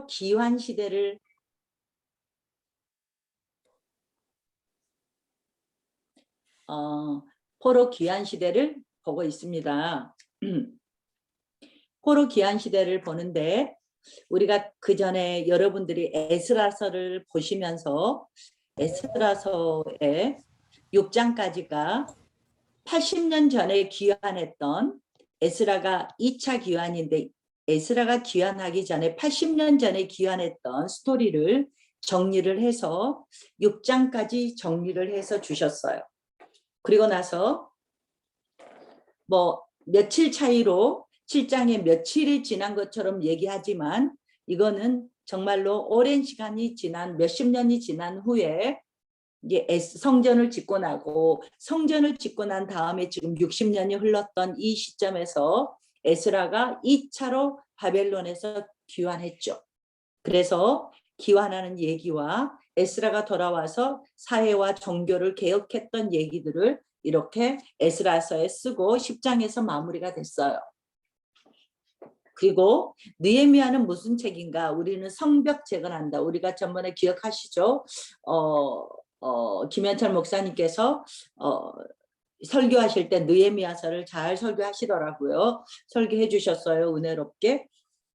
기환 시대를 포로 귀환 시대를 보고 있습니다. 포로 귀환 시대를 보는데 우리가 그 전에 여러분들이 에스라서를 보시면서 에스라서의 6장까지가 80년 전에 귀환했던 에스라가 2차 귀환인데 에스라가 귀환하기 전에 80년 전에 귀환했던 스토리를 정리를 해서 6장까지 정리를 해서 주셨어요. 그리고 나서 뭐 며칠 차이로 7장에 며칠이 지난 것처럼 얘기하지만 이거는 정말로 오랜 시간이 지난 몇십 년이 지난 후에 이제 성전을 짓고 나고 성전을 짓고 난 다음에 지금 60년이 흘렀던 이 시점에서 에스라가 2차로 바벨론에서 귀환했죠. 그래서 귀환하는 얘기와 에스라가 돌아와서 사회와 종교를 개혁했던 얘기들을 이렇게 에스라서에 쓰고 10장에서 마무리가 됐어요. 그리고 느헤미야는 무슨 책인가? 우리는 성벽 재건한다. 우리가 전번에 기억하시죠? 김현철 목사님께서 설교하실 때 느헤미야서를 잘 설교하시더라고요. 설교해 주셨어요. 은혜롭게.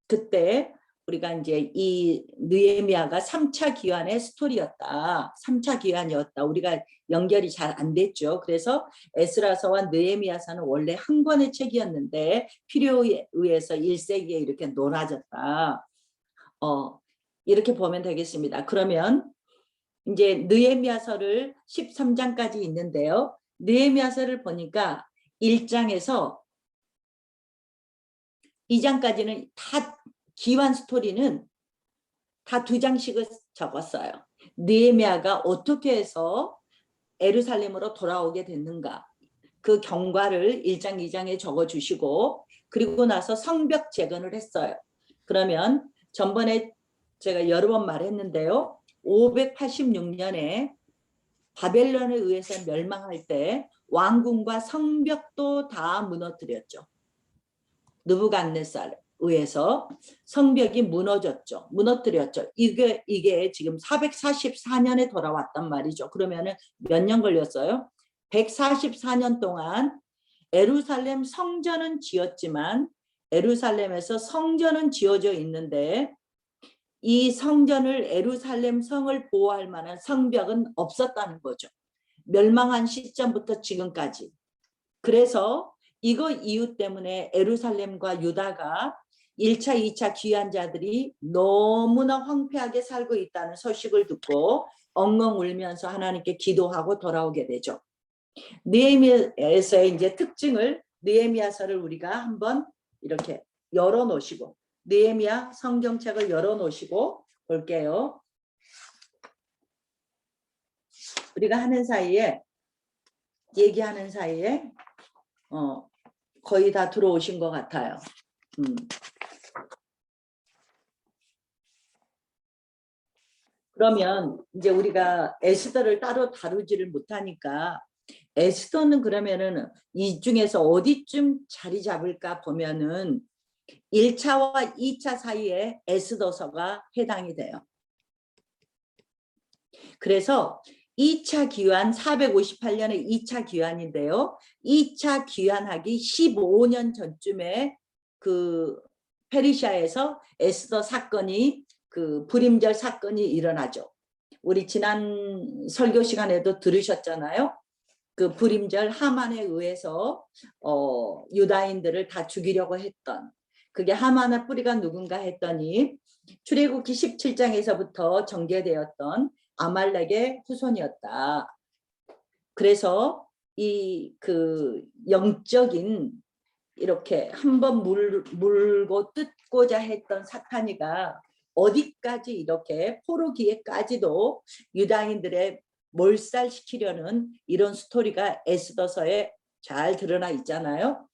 그때 우리가 이제 이 느헤미야가 3차 기환의 스토리였다. 3차 기환이었다. 우리가 연결이 잘 안 됐죠. 그래서 에스라서와 느헤미야서는 원래 한 권의 책이었는데 필요에 의해서 1세기에 이렇게 놀아졌다. 이렇게 보면 되겠습니다. 그러면 이제 느헤미야서를 13장까지 있는데요. 느헤미야서를 보니까 1장에서 2장까지는 다 기환 스토리는 다 2장씩을 적었어요. 느헤미야가 어떻게 해서 예루살렘으로 돌아오게 됐는가. 그 경과를 1장, 2장에 적어주시고 그리고 나서 성벽 재건을 했어요. 그러면 전번에 제가 여러 번 말했는데요. 586년에 바벨론에 의해서 멸망할 때 왕궁과 성벽도 다 무너뜨렸죠. 느부갓네살에 의해서 성벽이 무너졌죠. 무너뜨렸죠. 이게 지금 444년에 돌아왔단 말이죠. 그러면은 몇 년 걸렸어요? 144년 동안 예루살렘 성전은 지었지만 예루살렘에서 성전은 지어져 있는데 이 성전을 예루살렘 성을 보호할 만한 성벽은 없었다는 거죠. 멸망한 시점부터 지금까지. 그래서 이거 이유 때문에 예루살렘과 유다가 1차, 2차 귀한 자들이 너무나 황폐하게 살고 있다는 소식을 듣고 엉엉 울면서 하나님께 기도하고 돌아오게 되죠. 느헤미야서의 이제 특징을 느헤미야서를 우리가 한번 이렇게 열어 놓으시고 느헤미야 성경책을 열어 놓으시고 볼게요. 우리가 하는 사이에 얘기하는 사이에 거의 다 들어오신 것 같아요. 그러면 이제 우리가 에스더를 따로 다루지를 못하니까 에스더는 그러면은 이 중에서 어디쯤 자리 잡을까 보면은 1차와 2차 사이에 에스더서가 해당이 돼요. 그래서 2차 귀환 458년에 2차 귀환인데요. 2차 귀환하기 15년 전쯤에 그 페르시아에서 에스더 사건이 그 불임절 사건이 일어나죠. 우리 지난 설교 시간에도 들으셨잖아요. 그 불임절 하만에 의해서 유다인들을 다 죽이려고 했던 그게 하만의 뿌리가 누군가 했더니 출애굽기 17장에서부터 전개되었던 아말렉의 후손이었다. 그래서 이 그 영적인 이렇게 한번 물고 뜯고자 했던 사탄이가 어디까지 이렇게 포로기에까지도 유다인들의 몰살시키려는 이런 스토리가 에스더서에 잘 드러나 있잖아요.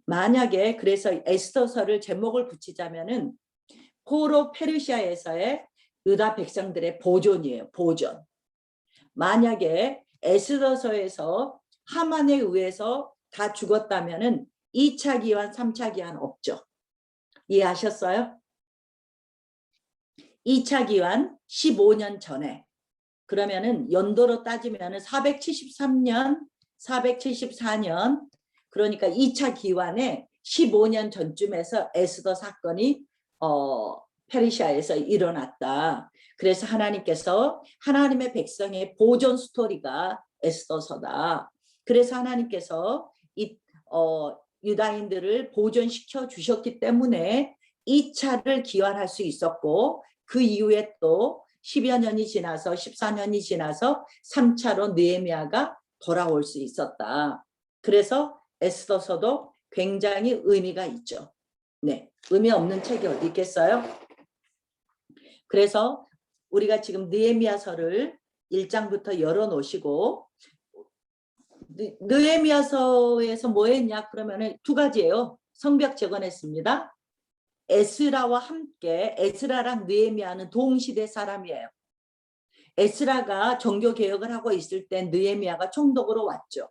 만약에 그래서 에스더서를 제목을 붙이자면은 포로 페르시아에서의 유다 백성들의 보존이에요. 보존. 만약에 에스더서에서 하만에 의해서 다 죽었다면은 2차 기환, 3차 기환 없죠. 이해하셨어요? 2차 기환 15년 전에, 그러면은 연도로 따지면은 473년, 474년, 그러니까 2차 기환에 15년 전쯤에서 에스더 사건이 페르시아에서 일어났다. 그래서 하나님께서 하나님의 백성의 보존 스토리가 에스더서다. 그래서 하나님께서 유다인들을 보존시켜 주셨기 때문에 2차를 기환할 수 있었고, 그 이후에 또 10여 년이 지나서 14년이 지나서 3차로 느헤미야가 돌아올 수 있었다. 그래서 에스더서도 굉장히 의미가 있죠. 네, 의미 없는 책이 어디 있겠어요? 그래서 우리가 지금 느헤미야서를 1장부터 열어놓으시고, 느헤미야서에서 뭐 했냐 그러면은 두 가지예요. 성벽 재건했습니다. 에스라와 함께, 에스라랑 느헤미야는 동시대 사람이에요. 에스라가 종교 개혁을 하고 있을 때 느헤미야가 총독으로 왔죠.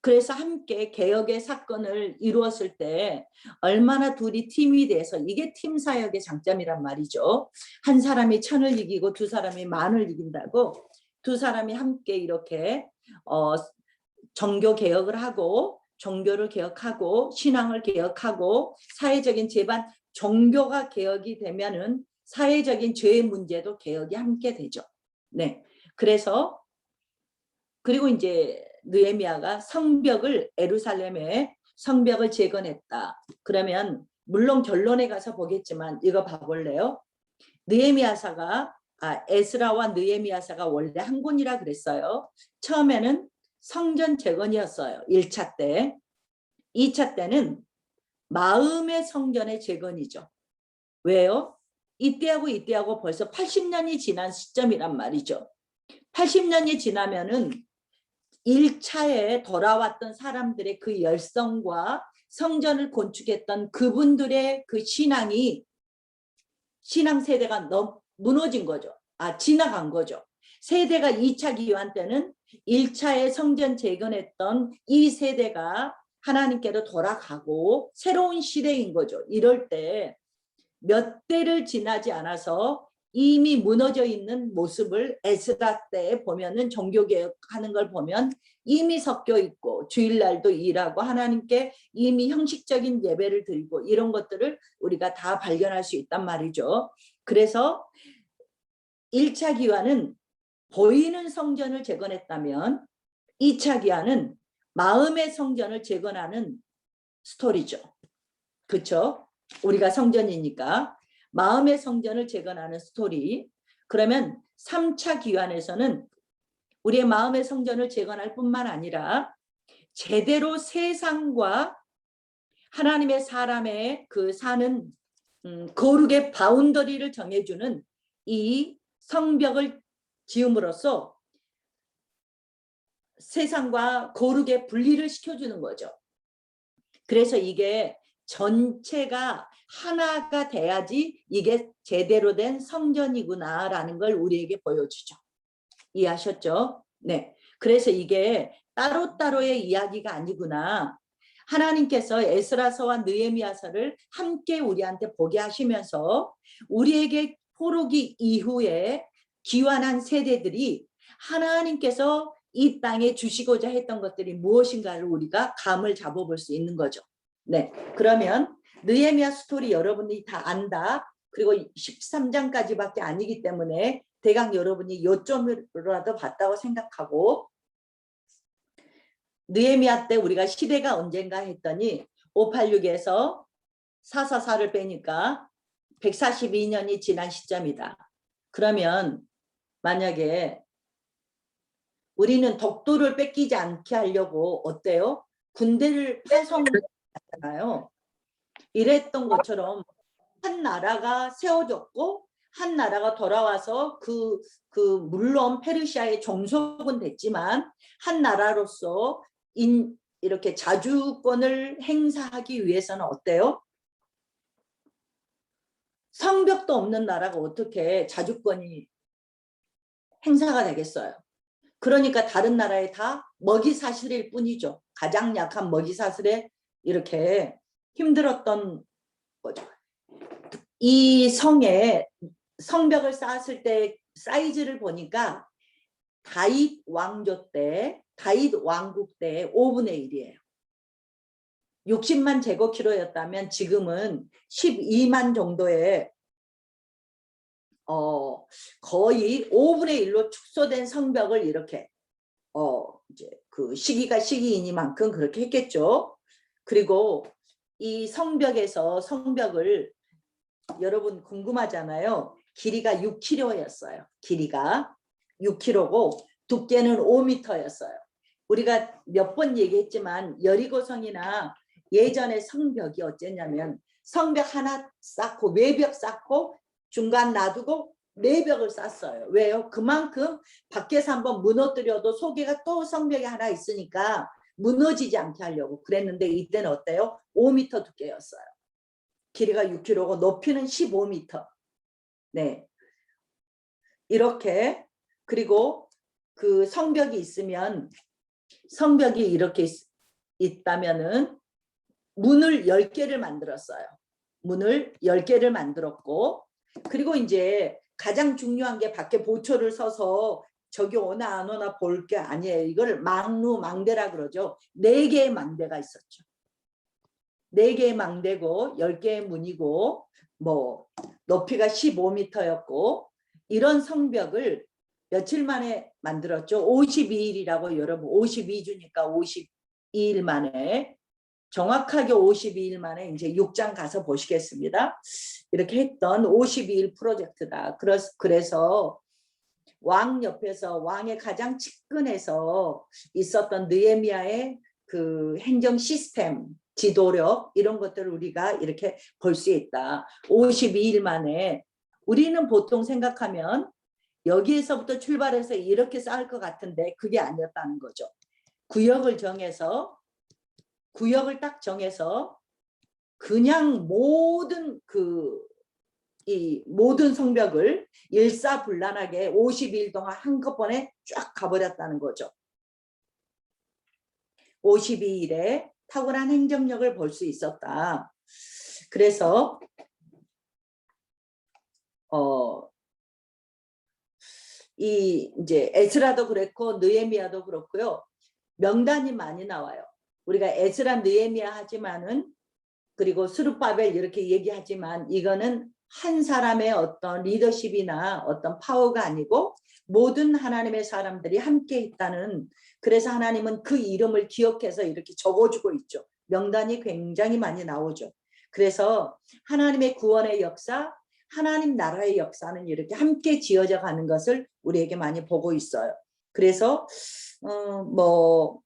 그래서 함께 개혁의 사건을 이루었을 때 얼마나 둘이 팀이 돼서, 이게 팀 사역의 장점이란 말이죠. 한 사람이 천을 이기고 두 사람이 만을 이긴다고, 두 사람이 함께 이렇게 종교 개혁을 하고, 종교를 개혁하고, 신앙을 개혁하고, 사회적인 제반, 종교가 개혁이 되면은 사회적인 죄의 문제도 개혁이 함께 되죠. 네. 그래서 그리고 이제 느헤미야가 성벽을, 예루살렘에 성벽을 재건했다. 그러면 물론 결론에 가서 보겠지만 이거 봐볼래요? 느헤미야사가 에스라와 느헤미야사가 원래 한 권이라 그랬어요. 처음에는 성전 재건이었어요. 1차 때. 2차 때는 마음의 성전의 재건이죠. 왜요? 이때하고 이때하고 벌써 80년이 지난 시점이란 말이죠. 80년이 지나면은 1차에 돌아왔던 사람들의 그 열성과 성전을 건축했던 그분들의 그 신앙이, 신앙 세대가 무너진 거죠. 지나간 거죠. 세대가 2차 기환 때는 1차에 성전 재건했던 이 세대가 하나님께로 돌아가고 새로운 시대인 거죠. 이럴 때 몇 대를 지나지 않아서 이미 무너져 있는 모습을 에스라 때 보면은, 종교개혁하는 걸 보면 이미 섞여 있고, 주일날도 일하고 하나님께 이미 형식적인 예배를 드리고, 이런 것들을 우리가 다 발견할 수 있단 말이죠. 그래서 1차 기환은 보이는 성전을 재건했다면 2차 기환은 마음의 성전을 재건하는 스토리죠. 그렇죠? 우리가 성전이니까 마음의 성전을 재건하는 스토리. 그러면 3차 기환에서는 우리의 마음의 성전을 재건할 뿐만 아니라 제대로 세상과 하나님의 사람의 그 사는 거룩의 바운더리를 정해주는 이 성벽을 지음으로써 세상과 거룩의 분리를 시켜주는 거죠. 그래서 이게 전체가 하나가 돼야지 이게 제대로 된 성전이구나라는 걸 우리에게 보여주죠. 이해하셨죠? 네. 그래서 이게 따로따로의 이야기가 아니구나. 하나님께서 에스라서와 느헤미야서를 함께 우리한테 보게 하시면서 우리에게 포로기 이후에 기환한 세대들이 하나님께서 이 땅에 주시고자 했던 것들이 무엇인가를 우리가 감을 잡아볼 수 있는 거죠. 네, 그러면 느헤미야 스토리 여러분이 다 안다. 그리고 13장까지밖에 아니기 때문에 대강 여러분이 요점이라도 봤다고 생각하고, 느헤미야 때 우리가 시대가 언젠가 했더니 586에서 444를 빼니까 142년이 지난 시점이다. 그러면 만약에 우리는 덕도를 뺏기지 않게 하려고 어때요? 군대를 파송하잖아요. 이랬던 것처럼 한 나라가 세워졌고 한 나라가 돌아와서 물론 페르시아의 종속은 됐지만 한 나라로서 이렇게 자주권을 행사하기 위해서는 어때요? 성벽도 없는 나라가 어떻게 자주권이 행사가 되겠어요? 그러니까 다른 나라에 다 먹이사슬일 뿐이죠. 가장 약한 먹이사슬에 이렇게 힘들었던 거죠. 이 성벽을 쌓았을 때 사이즈를 보니까 다윗 왕조 때, 다윗 왕국 때 5분의 1이에요. 60만 제곱킬로였다면 지금은 12만 정도의 거의 5분의 1로 축소된 성벽을 이렇게 이제 그 시기가 시기이니만큼 그렇게 했겠죠. 그리고 이 성벽을 여러분 궁금하잖아요. 길이가 6km였어요. 길이가 6km고 두께는 5m였어요. 우리가 몇 번 얘기했지만 여리고성이나 예전의 성벽이 어쨌냐면 성벽 하나 쌓고 외벽 쌓고 중간 놔두고 내벽을 쌓았어요. 왜요? 그만큼 밖에서 한번 무너뜨려도 속에가 또 성벽이 하나 있으니까 무너지지 않게 하려고 그랬는데 이때는 어때요? 5m 두께였어요. 길이가 6km고 높이는 15m. 네. 이렇게 그리고 그 성벽이 있으면 성벽이 이렇게 있다면은 문을 10개를 만들었어요. 문을 10개를 만들었고 그리고 이제 가장 중요한 게 밖에 보초를 서서 저기 오나 안 오나 볼 게 아니에요. 이걸 망대라 그러죠. 4개의 망대가 있었죠. 4개의 망대고 10개의 문이고 뭐 높이가 15m였고 이런 성벽을 며칠 만에 만들었죠. 52일이라고 여러분 52주니까 52일 만에 정확하게 52일 만에 이제 6장 가서 보시겠습니다. 이렇게 했던 52일 프로젝트다. 그래서 왕 옆에서 왕의 가장 측근에서 있었던 느헤미야의 그 행정 시스템, 지도력 이런 것들을 우리가 이렇게 볼 수 있다. 52일 만에 우리는 보통 생각하면 여기에서부터 출발해서 이렇게 쌓을 것 같은데 그게 아니었다는 거죠. 구역을 딱 정해서 그냥 모든 이 모든 성벽을 일사불란하게 52일 동안 한꺼번에 쫙 가버렸다는 거죠. 52일에 탁월한 행정력을 볼 수 있었다. 그래서 이제 에스라도 그랬고 느헤미야도 그렇고요. 명단이 많이 나와요. 우리가 에스라 느헤미야 하지만은 그리고 스룹바벨 이렇게 얘기하지만 이거는 한 사람의 어떤 리더십이나 어떤 파워가 아니고 모든 하나님의 사람들이 함께 했다는 그래서 하나님은 그 이름을 기억해서 이렇게 적어주고 있죠. 명단이 굉장히 많이 나오죠. 그래서 하나님의 구원의 역사, 하나님 나라의 역사는 이렇게 함께 지어져 가는 것을 우리에게 많이 보고 있어요. 그래서 뭐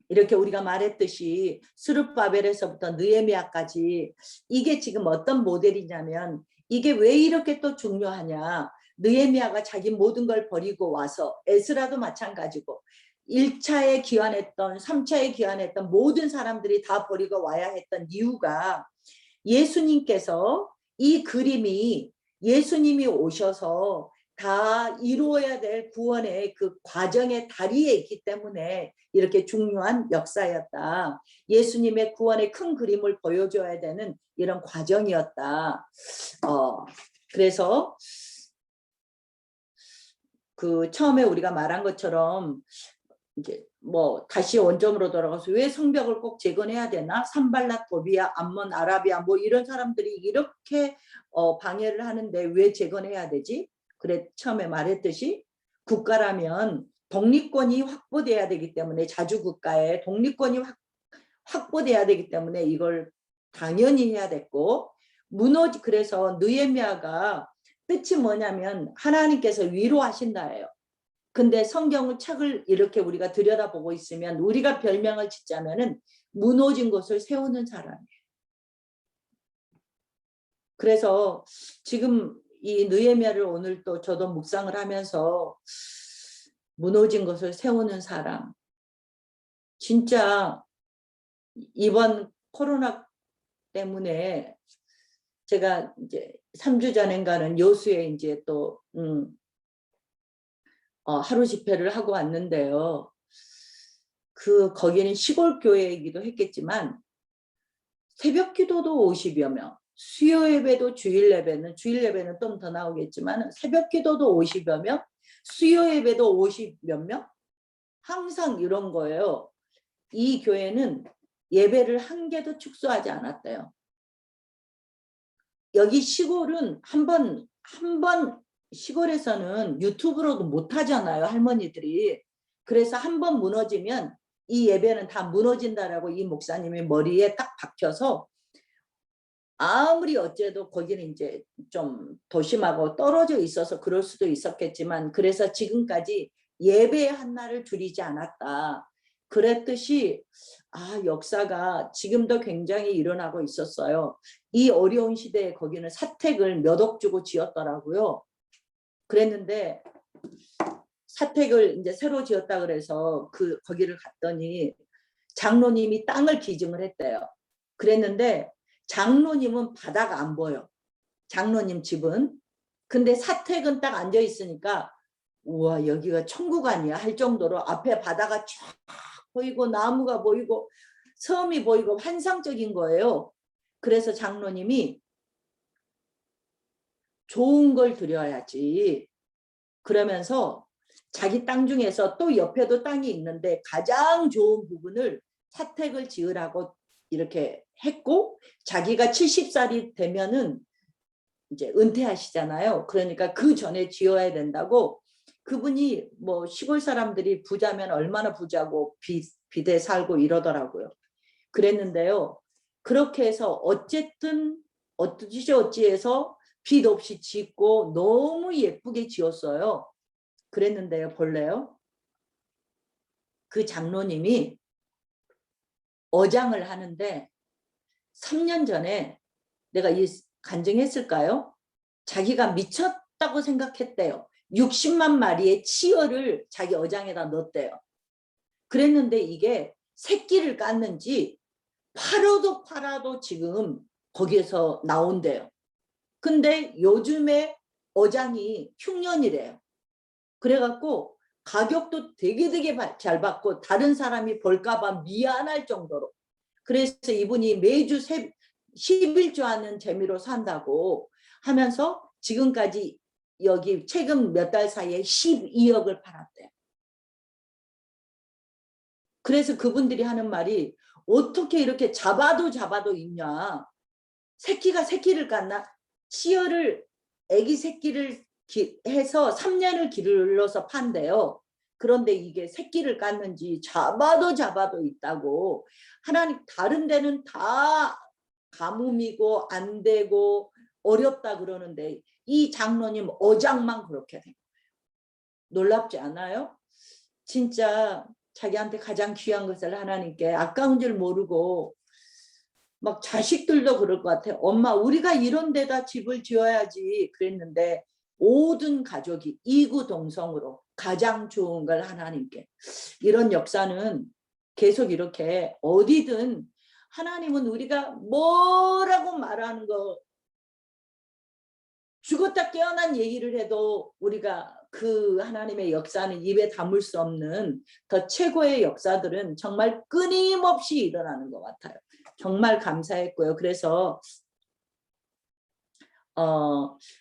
이렇게 우리가 말했듯이 스룹바벨에서부터 느헤미야까지 이게 지금 어떤 모델이냐면 이게 왜 이렇게 또 중요하냐. 느헤미야가 자기 모든 걸 버리고 와서 에스라도 마찬가지고 1차에 귀환했던 3차에 귀환했던 모든 사람들이 다 버리고 와야 했던 이유가 예수님께서 이 그림이 예수님이 오셔서 다 이루어야 될 구원의 그 과정의 다리에 있기 때문에 이렇게 중요한 역사였다. 예수님의 구원의 큰 그림을 보여줘야 되는 이런 과정이었다. 그래서 그 처음에 우리가 말한 것처럼 이제 뭐 다시 원점으로 돌아가서 왜 성벽을 꼭 재건해야 되나? 산발랏, 도비아, 암몬, 아라비아 뭐 이런 사람들이 이렇게 방해를 하는데 왜 재건해야 되지? 그래 처음에 말했듯이 국가라면 독립권이 확보돼야 되기 때문에 자주국가의 독립권이 확보돼야 되기 때문에 이걸 당연히 해야 됐고 그래서 느헤미야가 뜻이 뭐냐면 하나님께서 위로하신다예요. 근데 성경을 책을 이렇게 우리가 들여다보고 있으면 우리가 별명을 짓자면은 무너진 곳을 세우는 사람이에요. 그래서 지금 이 느헤미야를 오늘 또 저도 묵상을 하면서 무너진 것을 세우는 사람. 진짜 이번 코로나 때문에 제가 이제 3주 전인가는 여수에 이제 또 하루 집회를 하고 왔는데요. 거기는 시골 교회이기도 했겠지만 새벽 기도도 50여 명, 수요 예배도 주일 예배는 좀 더 나오겠지만 새벽 기도도 50여 명, 수요 예배도 50 몇 명, 항상 이런 거예요. 이 교회는 예배를 한 개도 축소하지 않았대요. 여기 시골은 한 번 시골에서는 유튜브로도 못 하잖아요, 할머니들이. 그래서 한 번 무너지면 이 예배는 다 무너진다라고 이 목사님이 머리에 딱 박혀서 아무리 어째도 거기는 이제 좀 도심하고 떨어져 있어서 그럴 수도 있었겠지만 그래서 지금까지 예배 한 날을 줄이지 않았다. 그랬듯이 역사가 지금도 굉장히 일어나고 있었어요. 이 어려운 시대에 거기는 사택을 몇 억 주고 지었더라고요. 그랬는데 사택을 이제 새로 지었다 그래서 거기를 갔더니 장로님이 땅을 기증을 했대요. 그랬는데 장로님은 바다가 안 보여. 장로님 집은. 근데 사택은 딱 앉아 있으니까 우와 여기가 천국 아니야 할 정도로 앞에 바다가 쫙 보이고 나무가 보이고 섬이 보이고 환상적인 거예요. 그래서 장로님이 좋은 걸 드려야지. 그러면서 자기 땅 중에서 또 옆에도 땅이 있는데 가장 좋은 부분을 사택을 지으라고 이렇게 했고 자기가 70살이 되면은 이제 은퇴하시잖아요. 그러니까 그 전에 지어야 된다고 그분이 뭐 시골 사람들이 부자면 얼마나 부자고 빚에 살고 이러더라고요. 그랬는데요. 그렇게 해서 어쨌든 어찌해서 빚 없이 짓고 너무 예쁘게 지었어요. 그랬는데요. 볼래요? 그 장로님이 어장을 하는데 3년 전에 내가 간증했을까요? 자기가 미쳤다고 생각했대요. 60만 마리의 치어를 자기 어장에다 넣었대요. 그랬는데 이게 새끼를 깠는지 팔아도 지금 거기에서 나온대요. 근데 요즘에 어장이 흉년이래요. 그래갖고 가격도 되게 잘 받고 다른 사람이 볼까봐 미안할 정도로. 그래서 이분이 매주 11조 하는 재미로 산다고 하면서 지금까지 여기 최근 몇 달 사이에 12억을 팔았대요. 그래서 그분들이 하는 말이 어떻게 이렇게 잡아도 있냐. 새끼를 깠나? 치어를 애기 새끼를 해서 3년을 길러서 판대요. 그런데 이게 새끼를 깠는지 잡아도 있다고. 하나님 다른 데는 다 가뭄이고 안 되고 어렵다 그러는데 이 장로님 어장만 그렇게 돼. 놀랍지 않아요? 진짜 자기한테 가장 귀한 것을 하나님께 아까운 줄 모르고 막 자식들도 그럴 것 같아. 엄마 우리가 이런 데다 집을 지어야지 그랬는데 모든 가족이 이구동성으로 가장 좋은 걸 하나님께. 이런 역사는 계속 이렇게 어디든 하나님은 우리가 뭐라고 말하는 거 죽었다 깨어난 얘기를 해도 우리가 그 하나님의 역사는 입에 담을 수 없는 더 최고의 역사들은 정말 끊임없이 일어나는 것 같아요. 정말 감사했고요. 그래서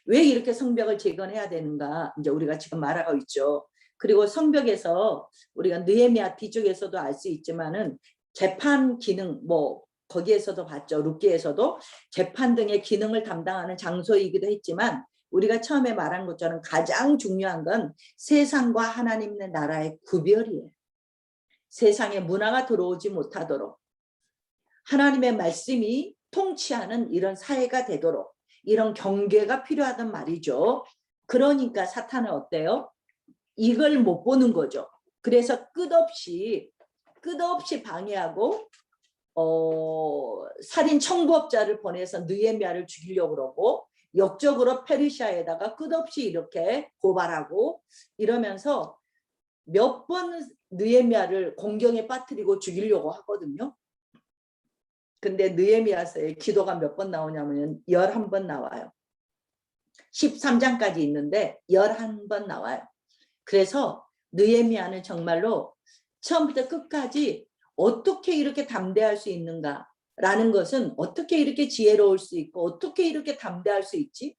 왜 이렇게 성벽을 재건해야 되는가 이제 우리가 지금 말하고 있죠. 그리고 성벽에서 우리가 느헤미야 뒤쪽에서도 알 수 있지만은 재판 기능 뭐 거기에서도 봤죠. 룻기에서도 재판 등의 기능을 담당하는 장소이기도 했지만 우리가 처음에 말한 것처럼 가장 중요한 건 세상과 하나님의 나라의 구별이에요. 세상에 문화가 들어오지 못하도록 하나님의 말씀이 통치하는 이런 사회가 되도록 이런 경계가 필요하단 말이죠. 그러니까 사탄은 어때요? 이걸 못 보는 거죠. 그래서 끝없이 방해하고 살인 청부업자를 보내서 느헤미야를 죽이려고 그러고 역적으로 페르시아에다가 끝없이 이렇게 고발하고 이러면서 몇 번 느헤미야를 공경에 빠뜨리고 죽이려고 하거든요. 근데 느헤미야서에 기도가 몇 번 나오냐면 11번 나와요. 13장까지 있는데 11번 나와요. 그래서 느헤미야는 정말로 처음부터 끝까지 어떻게 이렇게 담대할 수 있는가. 라는 것은 어떻게 이렇게 지혜로울 수 있고 어떻게 이렇게 담대할 수 있지?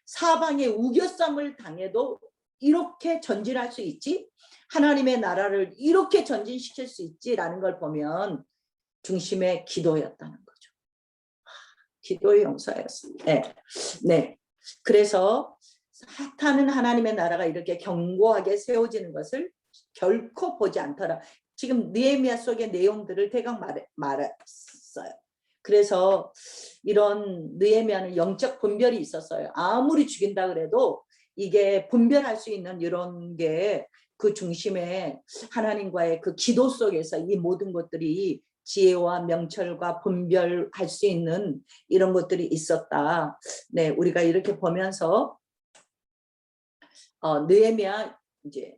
사방에 우겨쌈을 당해도 이렇게 전진할 수 있지? 하나님의 나라를 이렇게 전진시킬 수 있지라는 걸 보면 중심에 기도였다는 거죠. 기도의 용사였습니다. 네. 네. 그래서 사탄은 하나님의 나라가 이렇게 견고하게 세워지는 것을 결코 보지 않더라. 지금 느헤미야 속의 내용들을 대강 말했어요. 그래서 이런 느헤미야는 영적 분별이 있었어요. 아무리 죽인다 그래도 이게 분별할 수 있는 이런 게 그 중심에 하나님과의 그 기도 속에서 이 모든 것들이 지혜와 명철과 분별할 수 있는 이런 것들이 있었다. 네, 우리가 이렇게 보면서 느헤미야 이제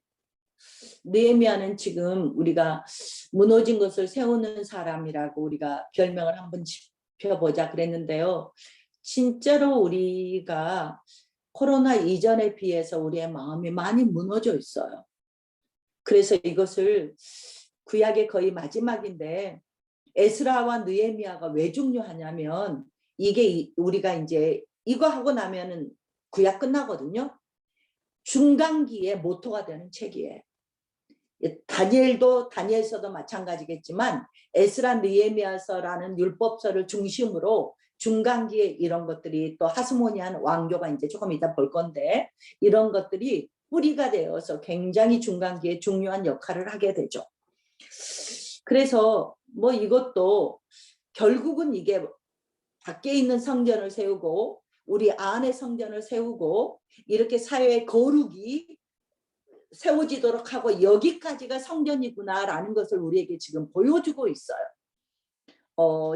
느헤미야는 지금 우리가 무너진 것을 세우는 사람이라고 우리가 별명을 한번 짚어보자 그랬는데요. 진짜로 우리가 코로나 이전에 비해서 우리의 마음이 많이 무너져 있어요. 그래서 이것을 구약의 거의 마지막인데 에스라와 느헤미야가 왜 중요하냐면 이게 우리가 이제 이거 하고 나면은 구약 끝나거든요. 중간기의 모토가 되는 책이에요. 다니엘서도 마찬가지겠지만 에스라 느헤미야서라는 율법서를 중심으로 중간기에 이런 것들이 또 하스모니안 왕조가 이제 조금 이따 볼 건데 이런 것들이 뿌리가 되어서 굉장히 중간기에 중요한 역할을 하게 되죠. 그래서 뭐 이것도 결국은 이게 밖에 있는 성전을 세우고 우리 안에 성전을 세우고 이렇게 사회의 거룩이 세워지도록 하고 여기까지가 성전이구나라는 것을 우리에게 지금 보여주고 있어요.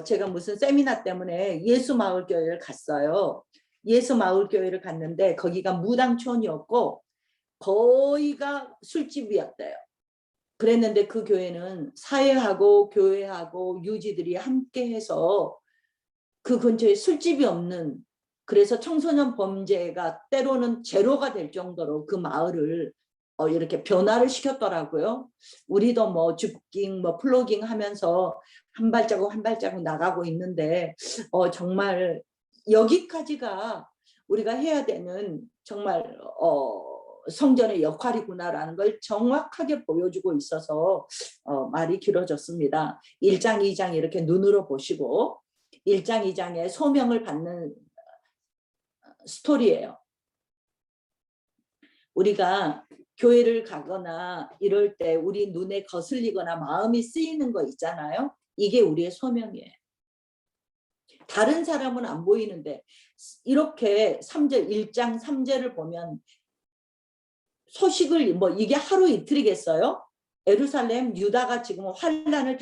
제가 무슨 세미나 때문에 예수마을교회를 갔어요. 예수마을교회를 갔는데 거기가 무당촌이었고 거의가 술집이었대요. 그랬는데 그 교회는 사회하고 교회하고 유지들이 함께해서 그 근처에 술집이 없는, 그래서 청소년 범죄가 때로는 제로가 될 정도로 그 마을을 이렇게 변화를 시켰더라고요. 우리도 뭐 주깅 뭐 플로깅 하면서 한 발자국 한 발자국 나가고 있는데 정말 여기까지가 우리가 해야 되는 정말 성전의 역할이구나라는 걸 정확하게 보여주고 있어서 말이 길어졌습니다. 1장 2장 이렇게 눈으로 보시고 1장 2장에 소명을 받는 스토리예요. 우리가 교회를 가거나 이럴 때 우리 눈에 거슬리거나 마음이 쓰이는 거 있잖아요. 이게 우리의 소명이에요. 다른 사람은 안 보이는데 이렇게 3절 1장 3절을 보면 소식을 뭐 이게 하루 이틀이겠어요? 예루살렘 유다가 지금 환란을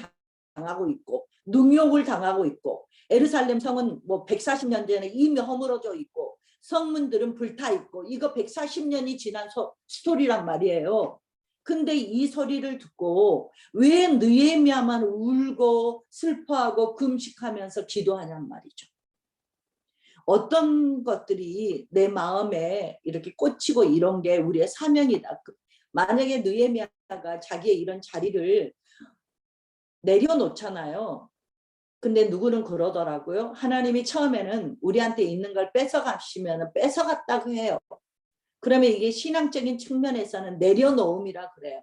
당하고 있고 능욕을 당하고 있고 예루살렘 성은 뭐 140년 전에 이미 허물어져 있고 성문들은 불타 있고 이거 140년이 지난 스토리란 말이에요. 근데 이 소리를 듣고 왜 느헤미야만 울고 슬퍼하고 금식하면서 기도하냔 말이죠. 어떤 것들이 내 마음에 이렇게 꽂히고 이런 게 우리의 사명이다. 만약에 느헤미야가 자기의 이런 자리를 내려놓잖아요. 근데 누구는 그러더라고요. 하나님이 처음에는 우리한테 있는 걸 뺏어가시면 뺏어갔다고 해요. 그러면 이게 신앙적인 측면에서는 내려놓음이라 그래요.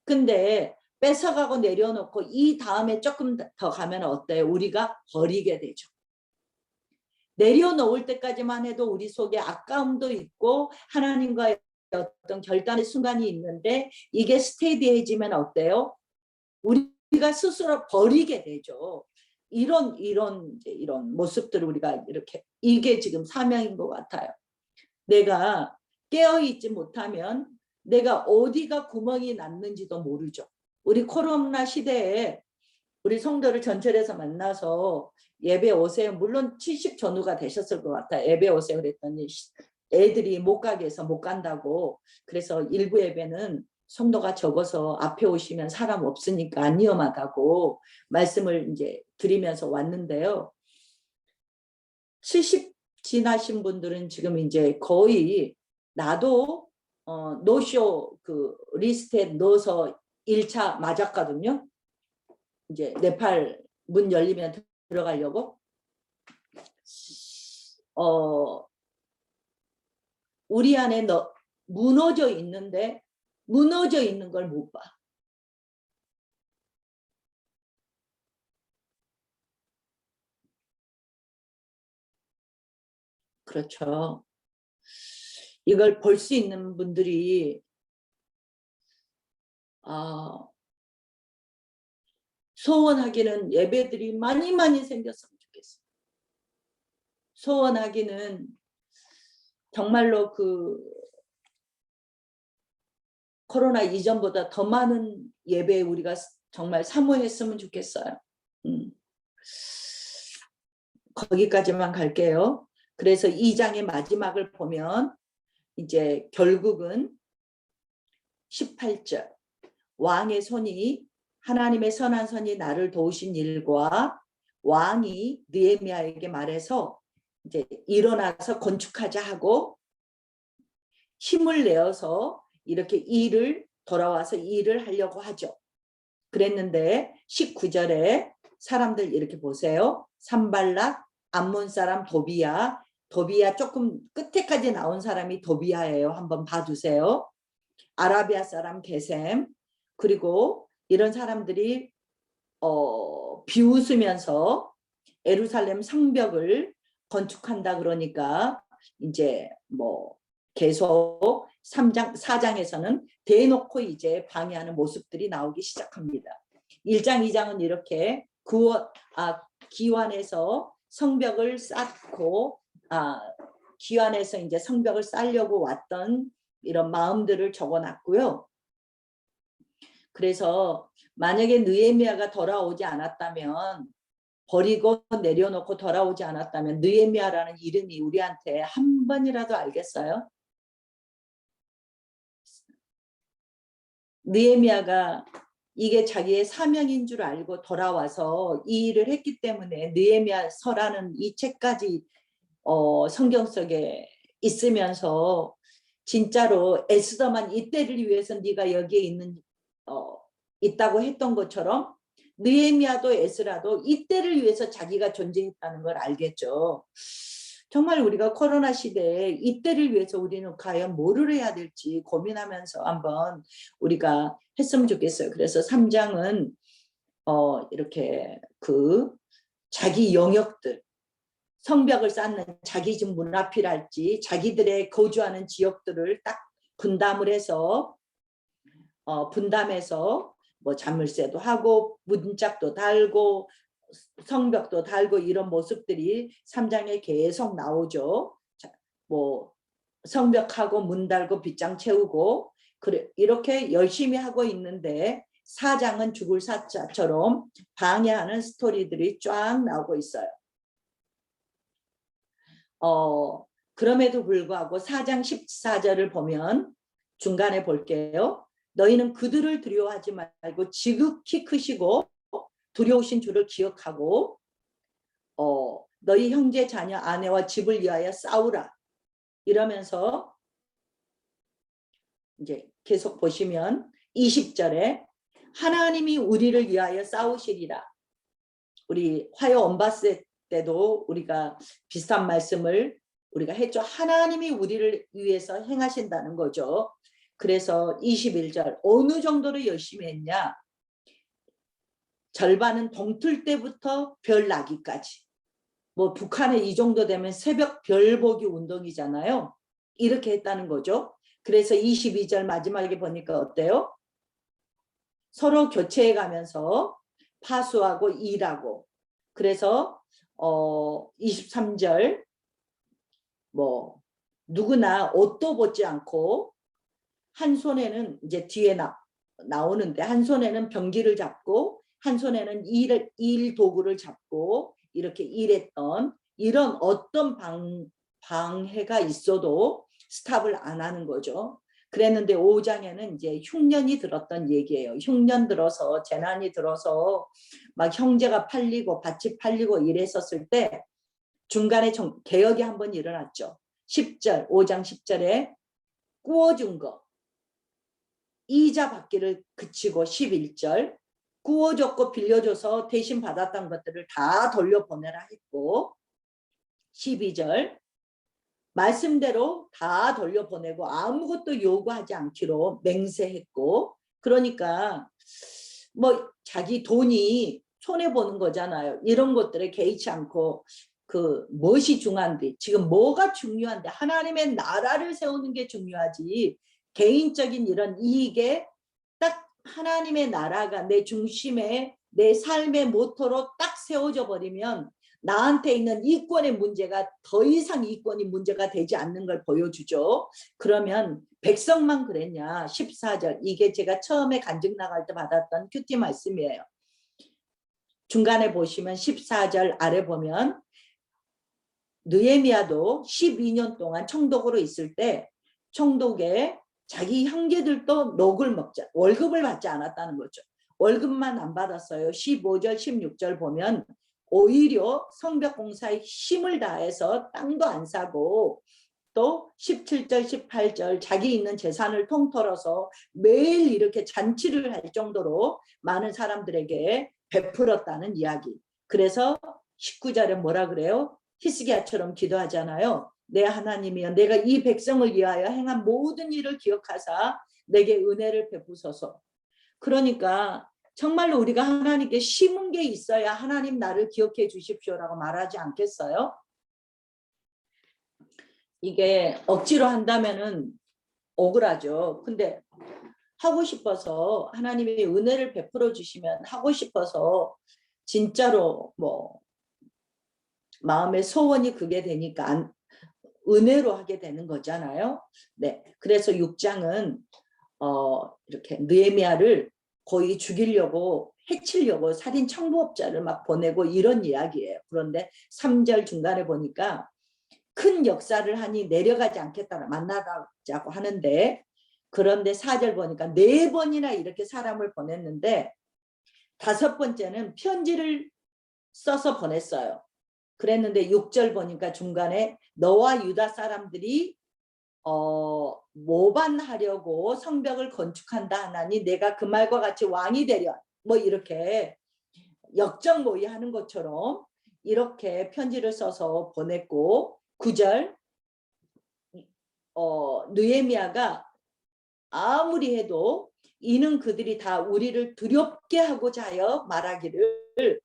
근데 뺏어가고 내려놓고 이 다음에 조금 더 가면 어때요? 우리가 버리게 되죠. 내려놓을 때까지만 해도 우리 속에 아까움도 있고 하나님과의 어떤 결단의 순간이 있는데 이게 스테디해지면 어때요? 우리가 스스로 버리게 되죠. 이런 모습들을 우리가 이렇게 이게 지금 사명인 것 같아요. 내가 깨어있지 못하면 내가 어디가 구멍이 났는지도 모르죠. 우리 코로나 시대에 우리 성도를 전철에서 만나서 예배 오세요. 물론 70 전후가 되셨을 것 같아요. 예배 오세요 그랬더니 애들이 못 가게 해서 못 간다고. 그래서 일부 예배는 성도가 적어서 앞에 오시면 사람 없으니까 안 위험하다고 말씀을 이제 드리면서 왔는데요. 70 지나신 분들은 지금 이제 거의 나도 노쇼 그 리스트에 넣어서 1차 맞았거든요. 이제 네팔 문 열리면 들어가려고 우리 안에 무너져 있는데 무너져 있는 걸 못 봐. 그렇죠. 이걸 볼 수 있는 분들이 소원하기는 예배들이 많이 생겼으면 좋겠어요. 소원하기는 정말로 그 코로나 이전보다 더 많은 예배 우리가 정말 사모했으면 좋겠어요. 거기까지만 갈게요. 그래서 2장의 마지막을 보면 이제 결국은 18절 왕의 손이 하나님의 선한 손이 나를 도우신 일과 왕이 느헤미야에게 말해서 이제 일어나서 건축하자 하고 힘을 내어서 이렇게 일을 돌아와서 일을 하려고 하죠. 그랬는데 19절에 사람들 이렇게 보세요. 산발락, 암몬 사람 도비야. 도비야 조금 끝에까지 나온 사람이 도비야예요. 한번 봐두세요. 아라비아 사람 게셈. 그리고 이런 사람들이 비웃으면서 예루살렘 성벽을 건축한다 그러니까 이제 뭐 계속 3장, 4장에서는 대놓고 이제 방해하는 모습들이 나오기 시작합니다. 1장, 2장은 이렇게 기완에서 성벽을 쌓고 기완에서 이제 성벽을 쌓으려고 왔던 이런 마음들을 적어놨고요. 그래서 만약에 느헤미야가 돌아오지 않았다면 버리고 내려놓고 돌아오지 않았다면 느헤미야라는 이름이 우리한테 한 번이라도 알겠어요? 느헤미야가 이게 자기의 사명인 줄 알고 돌아와서 이 일을 했기 때문에 느헤미야서라는 이 책까지 성경 속에 있으면서 진짜로 에스더만 이때를 위해서 네가 여기에 있다고 했던 것처럼 느헤미야도 에스라도 이때를 위해서 자기가 존재했다는 걸 알겠죠. 정말 우리가 코로나 시대에 이때를 위해서 우리는 과연 뭐를 해야 될지 고민하면서 한번 우리가 했으면 좋겠어요. 그래서 3장은 이렇게 그 자기 영역들 성벽을 쌓는 자기 집 문 앞이랄지 자기들의 거주하는 지역들을 딱 분담을 해서 분담해서 뭐 자물쇠도 하고 문짝도 달고 성벽도 달고 이런 모습들이 3장에 계속 나오죠. 뭐 성벽하고 문 달고 빗장 채우고 그래 이렇게 열심히 하고 있는데 4장은 죽을 사자처럼 방해하는 스토리들이 쫙 나오고 있어요. 그럼에도 불구하고 4장 14절을 보면 중간에 볼게요. 너희는 그들을 두려워하지 말고 지극히 크시고 두려우신 주를 기억하고 너희 형제 자녀 아내와 집을 위하여 싸우라 이러면서 이제 계속 보시면 20절에 하나님이 우리를 위하여 싸우시리라. 우리 화요 언바스 때도 우리가 비슷한 말씀을 우리가 했죠. 하나님이 우리를 위해서 행하신다는 거죠. 그래서 21절 어느 정도로 열심히 했냐. 절반은 동틀 때부터 별 나기까지. 뭐 북한에 이 정도 되면 새벽 별 보기 운동이잖아요. 이렇게 했다는 거죠. 그래서 22절 마지막에 보니까 어때요? 서로 교체해 가면서 파수하고 일하고 그래서 23절 뭐 누구나 옷도 벗지 않고 한 손에는 이제 뒤에 나오는데 한 손에는 병기를 잡고 한 손에는 일 도구를 잡고 이렇게 일했던 이런 어떤 방해가 있어도 스탑을 안 하는 거죠. 그랬는데 5장에는 이제 흉년이 들었던 얘기예요. 흉년 들어서 재난이 들어서 막 형제가 팔리고 밭이 팔리고 이랬었을 때 중간에 개혁이 한번 일어났죠. 10절 5장 10절에 구워준 거 이자 받기를 그치고 11절 구워줬고 빌려줘서 대신 받았던 것들을 다 돌려보내라 했고 12절 말씀대로 다 돌려보내고 아무것도 요구하지 않기로 맹세했고 그러니까 뭐 자기 돈이 손해보는 거잖아요. 이런 것들에 개의치 않고 그 무엇이 중요한데 지금 뭐가 중요한데 하나님의 나라를 세우는 게 중요하지 개인적인 이런 이익에 딱 하나님의 나라가 내 중심에 내 삶의 모토로 딱 세워져 버리면 나한테 있는 이권의 문제가 더 이상 이권이 문제가 되지 않는 걸 보여주죠. 그러면 백성만 그랬냐 14절 이게 제가 처음에 간증 나갈 때 받았던 큐티 말씀이에요. 중간에 보시면 14절 아래 보면 느헤미야도 12년 동안 총독으로 있을 때 총독에 자기 형제들도 녹을 먹자 월급을 받지 않았다는 거죠. 월급만 안 받았어요. 15절 16절 보면 오히려 성벽 공사에 힘을 다해서 땅도 안 사고 또 17절 18절 자기 있는 재산을 통틀어서 매일 이렇게 잔치를 할 정도로 많은 사람들에게 베풀었다는 이야기. 그래서 19절에 뭐라 그래요? 히스기야처럼 기도하잖아요. 내 하나님이여 내가 이 백성을 위하여 행한 모든 일을 기억하사 내게 은혜를 베푸소서. 그러니까 정말로 우리가 하나님께 심은 게 있어야 하나님 나를 기억해 주십시오라고 말하지 않겠어요? 이게 억지로 한다면은 억울하죠. 근데 하고 싶어서 하나님이 은혜를 베풀어 주시면 하고 싶어서 진짜로 뭐 마음의 소원이 그게 되니까 은혜로 하게 되는 거잖아요. 네, 그래서 6장은 이렇게 느헤미야를 거의 죽이려고 해치려고 살인 청부업자를 막 보내고 이런 이야기예요. 그런데 3절 중간에 보니까 큰 역사를 하니 내려가지 않겠다 만나자고 하는데 그런데 4절 보니까 4번이나 이렇게 사람을 보냈는데 5번째는 편지를 써서 보냈어요. 그랬는데 6절 보니까 중간에 너와 유다 사람들이 모반하려고 성벽을 건축한다 하나니 내가 그 말과 같이 왕이 되려 뭐 이렇게 역정모의 하는 것처럼 이렇게 편지를 써서 보냈고 9절 느헤미야가 아무리 해도 이는 그들이 다 우리를 두렵게 하고자 하여 말하기를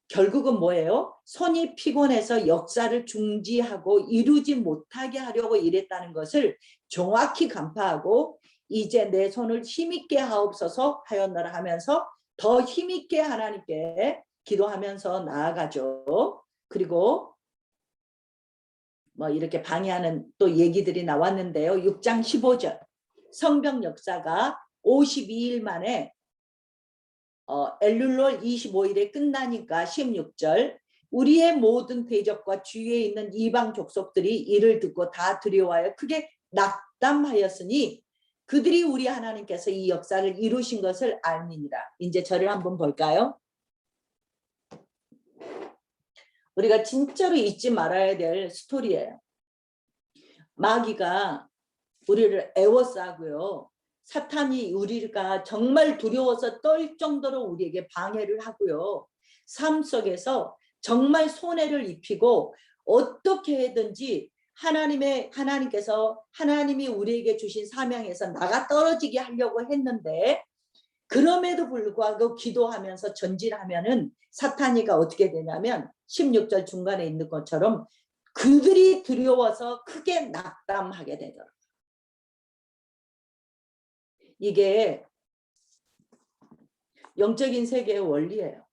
결국은 뭐예요? 손이 피곤해서 역사를 중지하고 이루지 못하게 하려고 이랬다는 것을 정확히 간파하고 이제 내 손을 힘있게 하옵소서 하였노라 하면서 더 힘있게 하나님께 기도하면서 나아가죠. 그리고 뭐 이렇게 방해하는 또 얘기들이 나왔는데요. 6장 15절 성벽 역사가 52일 만에 엘룰월 25일에 끝나니까 16절 우리의 모든 대적과 주위에 있는 이방 족속들이 이를 듣고 다 두려워하여 크게 낙담하였으니 그들이 우리 하나님께서 이 역사를 이루신 것을 알미니라. 이제 저를 한번 볼까요? 우리가 진짜로 잊지 말아야 될 스토리예요. 마귀가 우리를 애워싸고요. 사탄이 우리가 정말 두려워서 떨 정도로 우리에게 방해를 하고요. 삶 속에서 정말 손해를 입히고 어떻게 해든지 하나님께서 하나님이 우리에게 주신 사명에서 나가 떨어지게 하려고 했는데 그럼에도 불구하고 기도하면서 전진하면은 사탄이가 어떻게 되냐면 16절 중간에 있는 것처럼 그들이 두려워서 크게 낙담하게 되더라고요. 이게 영적인 세계의 원리예요.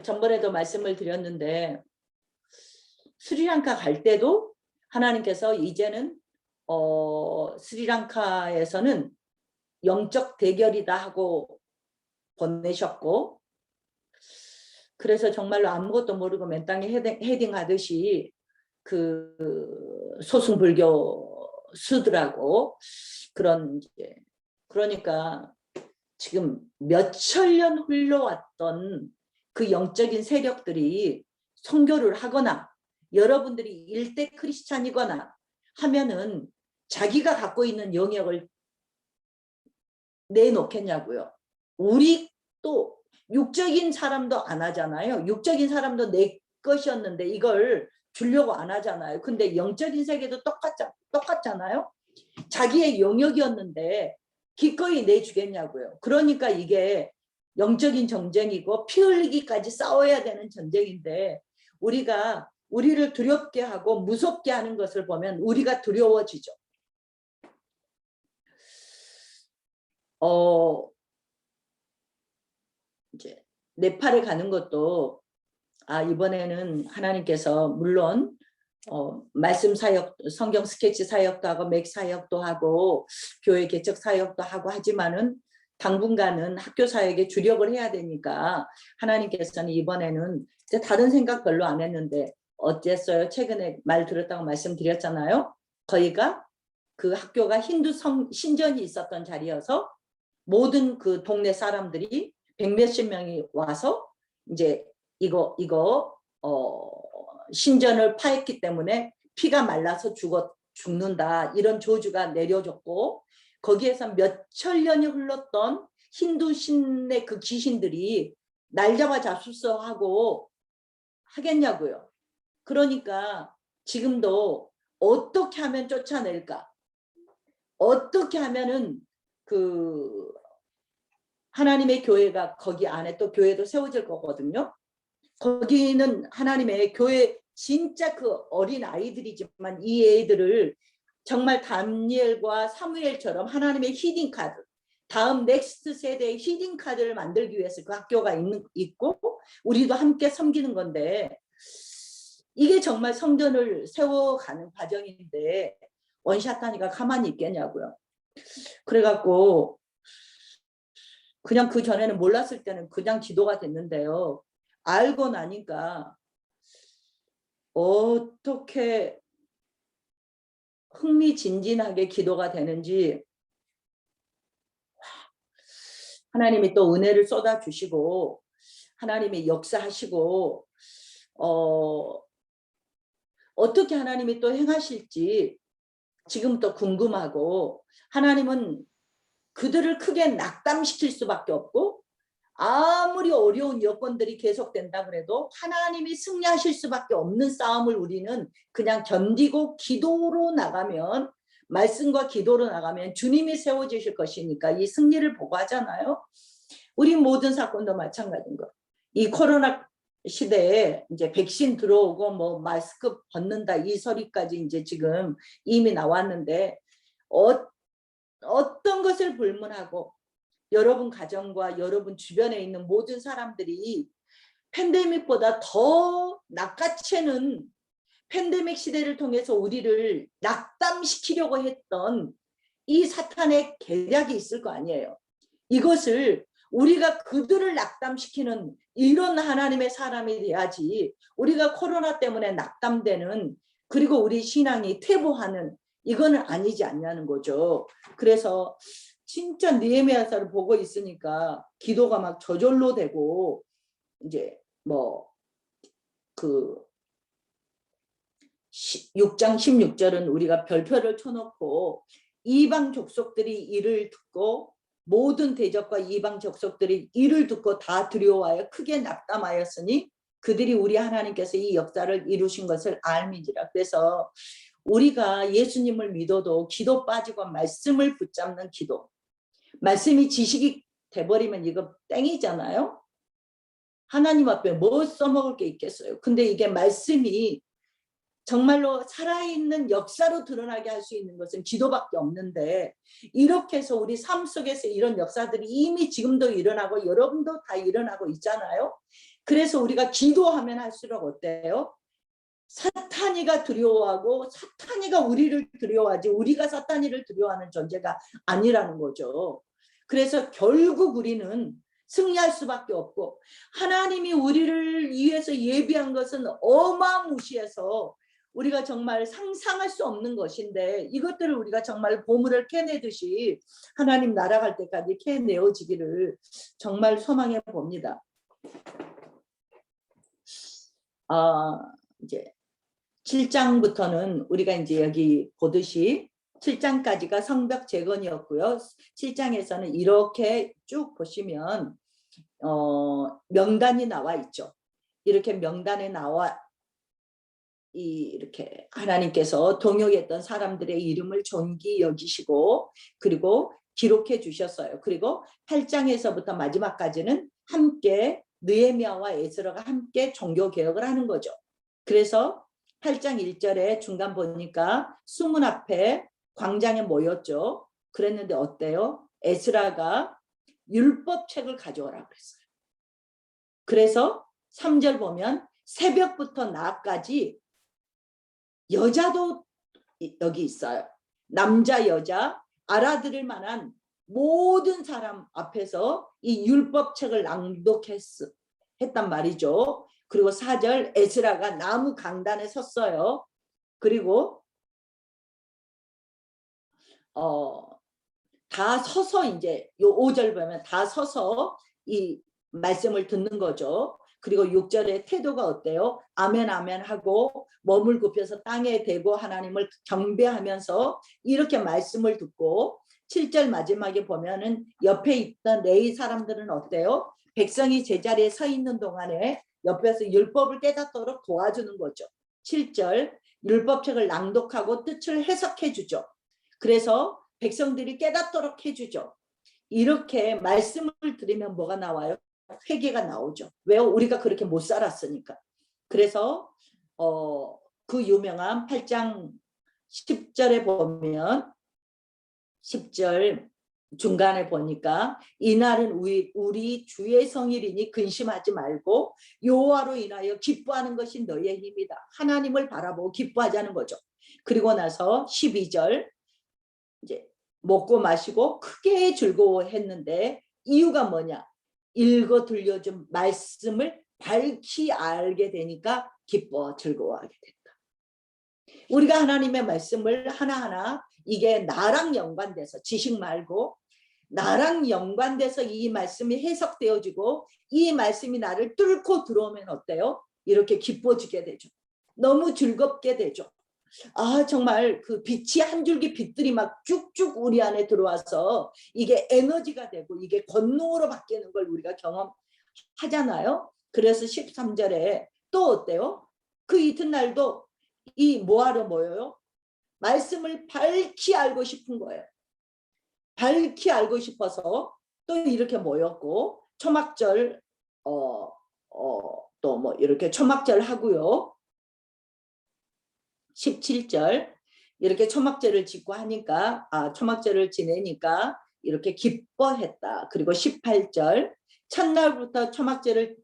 전번에도 말씀을 드렸는데 스리랑카 갈 때도 하나님께서 이제는 스리랑카에서는 영적 대결이다 하고 보내셨고 그래서 정말로 아무것도 모르고 맨 땅에 헤딩하듯이 그 소승불교 수들하고 그런 이제 그러니까 지금 몇천 년 흘러왔던 그 영적인 세력들이 선교를 하거나 여러분들이 일대 크리스찬이거나 하면은 자기가 갖고 있는 영역을 내놓겠냐고요. 우리 또 육적인 사람도 안 하잖아요. 육적인 사람도 내 것이었는데 이걸 주려고 안 하잖아요. 근데 영적인 세계도 똑같잖아요. 자기의 영역이었는데 기꺼이 내주겠냐고요. 그러니까 이게 영적인 전쟁이고 피 흘리기까지 싸워야 되는 전쟁인데 우리가 우리를 두렵게 하고 무섭게 하는 것을 보면 우리가 두려워지죠. 이제 네팔에 가는 것도 이번에는 하나님께서 물론 말씀 사역, 성경 스케치 사역도 하고 맥 사역도 하고 교회 개척 사역도 하고 하지만은 당분간은 학교 사역에 주력을 해야 되니까 하나님께서는 이번에는 다른 생각 별로 안 했는데 어땠어요? 최근에 말 들었다고 말씀드렸잖아요. 거기가 그 학교가 힌두 신전이 있었던 자리여서 모든 그 동네 사람들이 백몇십 명이 와서 이제 이거 신전을 파했기 때문에 피가 말라서 죽는다 이런 저주가 내려졌고 거기에서 몇천 년이 흘렀던 힌두 신의 그 귀신들이 날 잡아 잡수하고 하겠냐고요. 그러니까 지금도 어떻게 하면 쫓아낼까? 어떻게 하면은 그 하나님의 교회가 거기 안에 또 교회도 세워질 거거든요. 거기는 하나님의 교회 진짜 그 어린 아이들이지만 이 애들을 정말 다니엘과 사무엘처럼 하나님의 히딩카드 다음 넥스트 세대의 히딩카드를 만들기 위해서 그 학교가 있고 우리도 함께 섬기는 건데 이게 정말 성전을 세워가는 과정인데 원샷하니까 가만히 있겠냐고요. 그래갖고 그냥 그 전에는 몰랐을 때는 그냥 기도가 됐는데요. 알고 나니까 어떻게 흥미진진하게 기도가 되는지 하나님이 또 은혜를 쏟아주시고 하나님이 역사하시고 어떻게 하나님이 또 행하실지 지금부터 궁금하고 하나님은 그들을 크게 낙담시킬 수밖에 없고 아무리 어려운 여건들이 계속된다 그래도 하나님이 승리하실 수밖에 없는 싸움을 우리는 그냥 견디고 기도로 나가면 말씀과 기도로 나가면 주님이 세워주실 것이니까 이 승리를 보고 하잖아요. 우리 모든 사건도 마찬가지인 거. 이 코로나 시대에 이제 백신 들어오고 뭐 마스크 벗는다 이 소리까지 이제 지금 이미 나왔는데 어떤 것을 불문하고 여러분 가정과 여러분 주변에 있는 모든 사람들이 팬데믹보다 더 낚아채는 팬데믹 시대를 통해서 우리를 낙담시키려고 했던 이 사탄의 계략이 있을 거 아니에요. 이것을 우리가 그들을 낙담시키는 이런 하나님의 사람이 돼야지 우리가 코로나 때문에 낙담되는 그리고 우리 신앙이 퇴보하는 이거는 아니지 않냐는 거죠. 그래서 진짜 느헤미야서를 보고 있으니까 기도가 막 저절로 되고 이제 뭐 그 6장 16절은 우리가 별표를 쳐놓고 이방 족속들이 이를 듣고 모든 대적과 이방 족속들이 이를 듣고 다 두려워하여 크게 낙담하였으니 그들이 우리 하나님께서 이 역사를 이루신 것을 알미지라. 그래서 우리가 예수님을 믿어도 기도 빠지고 말씀을 붙잡는 기도 말씀이 지식이 돼버리면 이거 땡이잖아요. 하나님 앞에 뭐 써먹을 게 있겠어요. 근데 이게 말씀이 정말로 살아있는 역사로 드러나게 할 수 있는 것은 기도밖에 없는데 이렇게 해서 우리 삶 속에서 이런 역사들이 이미 지금도 일어나고 여러분도 다 일어나고 있잖아요. 그래서 우리가 기도하면 할수록 어때요? 사탄이가 두려워하고 사탄이가 우리를 두려워하지 우리가 사탄이를 두려워하는 존재가 아니라는 거죠. 그래서 결국 우리는 승리할 수밖에 없고 하나님이 우리를 위해서 예비한 것은 어마무시해서 우리가 정말 상상할 수 없는 것인데 이것들을 우리가 정말 보물을 캐내듯이 하나님 나라 갈 때까지 캐내어지기를 정말 소망해 봅니다. 이제 7장부터는 우리가 이제 여기 보듯이 7장까지가 성벽 재건이었고요. 7장에서는 이렇게 쭉 보시면 명단이 나와 있죠. 이렇게 명단에 나와 이렇게 하나님께서 동역했던 사람들의 이름을 존귀 여기시고 그리고 기록해 주셨어요. 그리고 8장에서부터 마지막까지는 함께 느헤미야와 에스라가 함께 종교 개혁을 하는 거죠. 그래서 8장 1절에 중간 보니까 수문 앞에 광장에 모였죠. 그랬는데 어때요? 에스라가 율법책을 가져오라고 그랬어요. 그래서 3절 보면 새벽부터 낮까지 여자도 여기 있어요. 남자 여자 알아들을 만한 모든 사람 앞에서 이 율법책을 낭독했단 말이죠. 그리고 4절 에스라가 나무 강단에 섰어요. 그리고 다 서서 이제 요 5절 보면 다 서서 이 말씀을 듣는 거죠. 그리고 6절의 태도가 어때요? 아멘 아멘 하고 몸을 굽혀서 땅에 대고 하나님을 경배하면서 이렇게 말씀을 듣고 7절 마지막에 보면은 옆에 있던 레위 사람들은 어때요? 백성이 제자리에 서 있는 동안에 옆에서 율법을 깨닫도록 도와주는 거죠. 7절 율법책을 낭독하고 뜻을 해석해 주죠. 그래서 백성들이 깨닫도록 해주죠. 이렇게 말씀을 들으면 뭐가 나와요? 회개가 나오죠. 왜요? 우리가 그렇게 못 살았으니까. 그래서 그 유명한 8장 10절에 보면 10절 중간에 보니까 이날은 우리 주의 성일이니 근심하지 말고 여호와로 인하여 기뻐하는 것이 너의 힘이다. 하나님을 바라보고 기뻐하자는 거죠. 그리고 나서 12절 이제 먹고 마시고 크게 즐거워했는데 이유가 뭐냐? 읽어 들려준 말씀을 밝히 알게 되니까 기뻐 즐거워하게 된다. 우리가 하나님의 말씀을 하나하나 이게 나랑 연관돼서 지식 말고 나랑 연관돼서 이 말씀이 해석되어지고 이 말씀이 나를 뚫고 들어오면 어때요? 이렇게 기뻐지게 되죠. 너무 즐겁게 되죠. 아 정말 그 빛이 한 줄기 빛들이 막 쭉쭉 우리 안에 들어와서 이게 에너지가 되고 이게 권능으로 바뀌는 걸 우리가 경험하잖아요. 그래서 13절에 또 어때요? 그 이튿날도 이 뭐하러 모여요? 말씀을 밝히 알고 싶은 거예요. 밝히 알고 싶어서 또 이렇게 모였고 초막절 또 뭐 이렇게 초막절 하고요. 17절 이렇게 초막절을 짓고 하니까 초막절을 지내니까 이렇게 기뻐했다. 그리고 18절 첫날부터 초막절을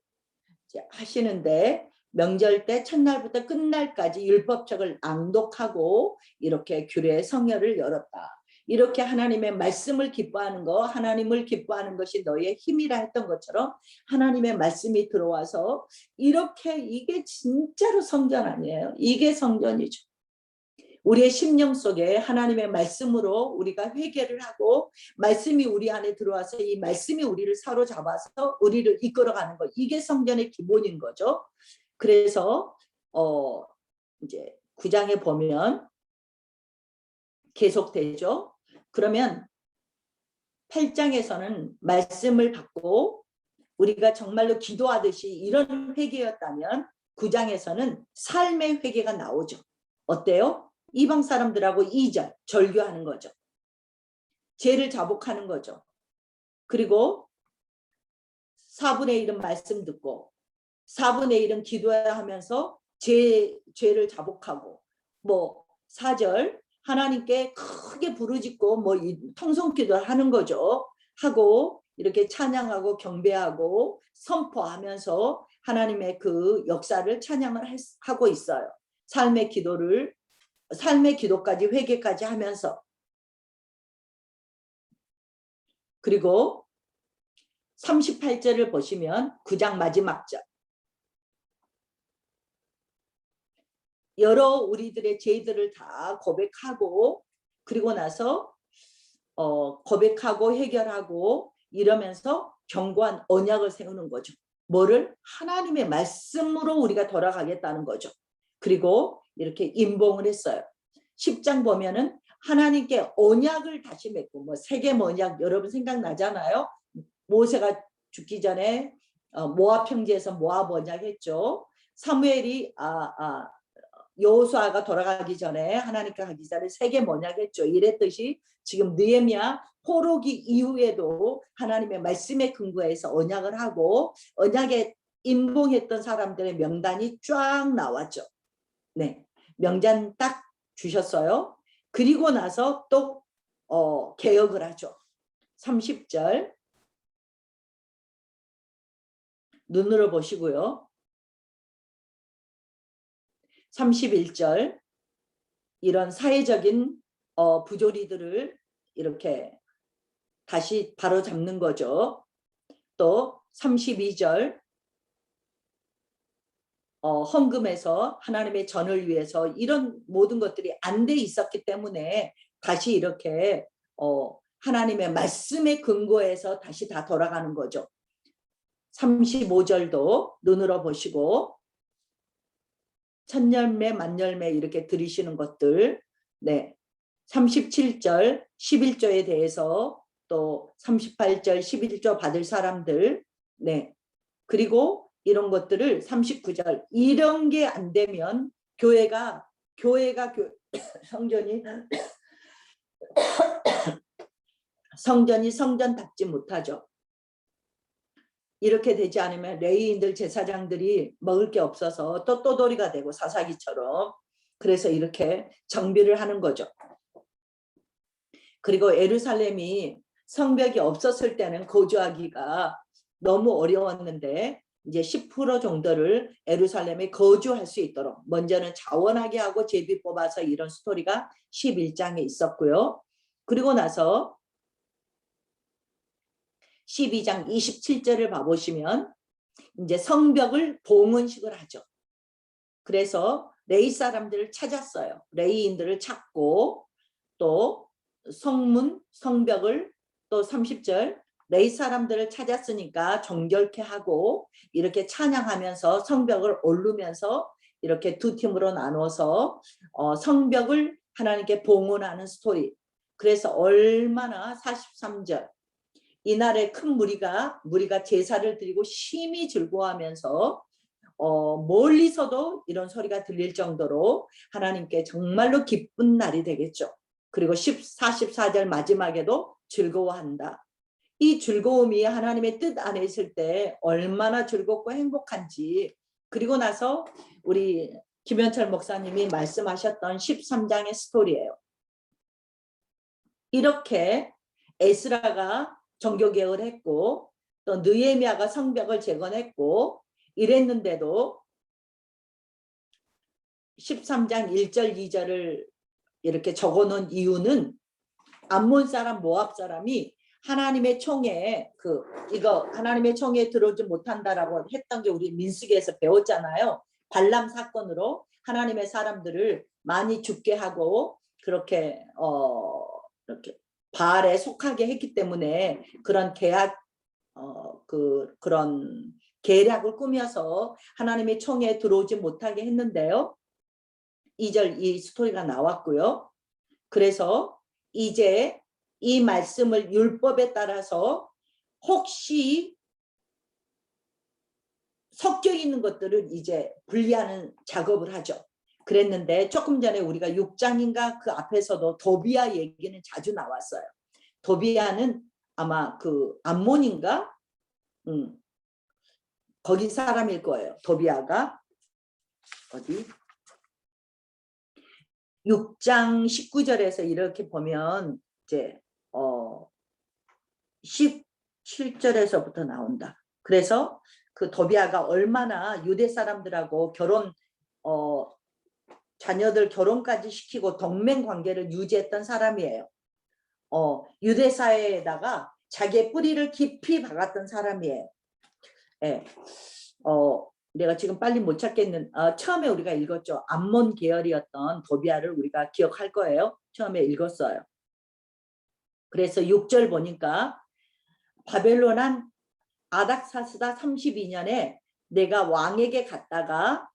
하시는데 명절 때 첫날부터 끝날까지 율법책을 낭독하고 이렇게 규례 성회를 열었다. 이렇게 하나님의 말씀을 기뻐하는 거, 하나님을 기뻐하는 것이 너의 힘이라 했던 것처럼 하나님의 말씀이 들어와서 이렇게 이게 진짜로 성전 아니에요. 이게 성전이죠. 우리의 심령 속에 하나님의 말씀으로 우리가 회개를 하고 말씀이 우리 안에 들어와서 이 말씀이 우리를 사로잡아서 우리를 이끌어가는 것. 이게 성전의 기본인 거죠. 그래서 이제 9장에 보면 계속되죠. 그러면 8장에서는 말씀을 받고 우리가 정말로 기도하듯이 이런 회개였다면 9장에서는 삶의 회개가 나오죠. 어때요? 이방 사람들하고 2절 절교하는 거죠. 죄를 자복하는 거죠. 그리고 4분의 1은 말씀 듣고 4분의 1은 기도해야 하면서 죄를 자복하고 뭐 4절 하나님께 크게 부르짖고 뭐 통성기도를 하는 거죠. 하고 이렇게 찬양하고 경배하고 선포하면서 하나님의 그 역사를 찬양을 하고 있어요. 삶의 기도까지 회개까지 하면서 그리고 38절을 보시면 9장 마지막 절 여러 우리들의 죄들을 다 고백하고 그리고 나서 고백하고 해결하고 이러면서 견고한 언약을 세우는 거죠. 뭐를? 하나님의 말씀으로 우리가 돌아가겠다는 거죠. 그리고 이렇게 임봉을 했어요. 10장 보면은 하나님께 언약을 다시 맺고, 뭐 세겜 언약 여러분 생각나잖아요. 모세가 죽기 전에 모압 평지에서 모압 언약 했죠. 사무엘이 여호수아가 돌아가기 전에 하나님께 가기 전에 세겜 언약 했죠. 이랬듯이 지금 느헤미야 포로기 이후에도 하나님의 말씀에 근거해서 언약을 하고 언약에 임봉했던 사람들의 명단이 쫙 나왔죠. 네, 명단 딱 주셨어요. 그리고 나서 또 개혁을 하죠. 30절 눈으로 보시고요. 31절 이런 사회적인 부조리들을 이렇게 다시 바로잡는 거죠. 또 32절 헌금에서 하나님의 전을 위해서 이런 모든 것들이 안 돼 있었기 때문에 다시 이렇게 하나님의 말씀에 근거해서 다시 다 돌아가는 거죠. 35절도 눈으로 보시고 천열매 만열매 이렇게 드리시는 것들. 네, 37절 11조에 대해서 또 38절 11조 받을 사람들. 네, 그리고 이런 것들을 39절 이런 게 안 되면 교회가 성전이 성전답지 못하죠. 이렇게 되지 않으면 레위인들 제사장들이 먹을 게 없어서 또 떠돌이가 되고 사사기처럼. 그래서 이렇게 정비를 하는 거죠. 그리고 예루살렘이 성벽이 없었을 때는 거주하기가 너무 어려웠는데 이제 10% 정도를 예루살렘에 거주할 수 있도록 먼저는 자원하게 하고 제비 뽑아서 이런 스토리가 11장에 있었고요. 그리고 나서 12장 27절을 봐보시면 이제 성벽을 봉헌식을 하죠. 그래서 레위 사람들을 찾았어요. 레위인들을 찾고 또 성문, 성벽을 또 30절 레위 사람들을 찾았으니까 정결케 하고 이렇게 찬양하면서 성벽을 오르면서 이렇게 두 팀으로 나눠서 성벽을 하나님께 봉헌하는 스토리. 그래서 얼마나 43절 이날에 큰 무리가 제사를 드리고 심히 즐거워하면서 멀리서도 이런 소리가 들릴 정도로 하나님께 정말로 기쁜 날이 되겠죠. 그리고 44절 마지막에도 즐거워한다. 이 즐거움이 하나님의 뜻 안에 있을 때 얼마나 즐겁고 행복한지. 그리고 나서 우리 김현철 목사님이 말씀하셨던 13장의 스토리예요. 이렇게 에스라가 종교개혁을 했고 또 느헤미야가 성벽을 재건했고 이랬는데도 13장 1절 2절을 이렇게 적어놓은 이유는 암몬 사람 모압 사람이 하나님의 총에 이거 하나님의 총에 들어오지 못한다라고 했던 게 우리 민수기에서 배웠잖아요. 발람 사건으로 하나님의 사람들을 많이 죽게 하고 그렇게 이렇게 바알에 속하게 했기 때문에 그런 그런 계략을 꾸며서 하나님의 총에 들어오지 못하게 했는데요. 2절 이 스토리가 나왔고요. 그래서 이제 이 말씀을 율법에 따라서 혹시 섞여 있는 것들을 이제 분리하는 작업을 하죠. 그랬는데 조금 전에 우리가 6장인가 그 앞에서도 도비아 얘기는 자주 나왔어요. 도비아는 아마 암몬인가? 거기 사람일 거예요. 도비아가 어디? 6장 19절에서 이렇게 보면 이제 17절에서부터 나온다. 그래서 그 도비아가 얼마나 유대 사람들하고 자녀들 결혼까지 시키고 동맹 관계를 유지했던 사람이에요. 유대 사회에다가 자기의 뿌리를 깊이 박았던 사람이에요. 예. 내가 지금 빨리 못 찾겠는 처음에 우리가 읽었죠. 암몬 계열이었던 도비아를 우리가 기억할 거예요. 처음에 읽었어요. 그래서 6절 보니까 바벨론한 아닥사스다 32년에 내가 왕에게 갔다가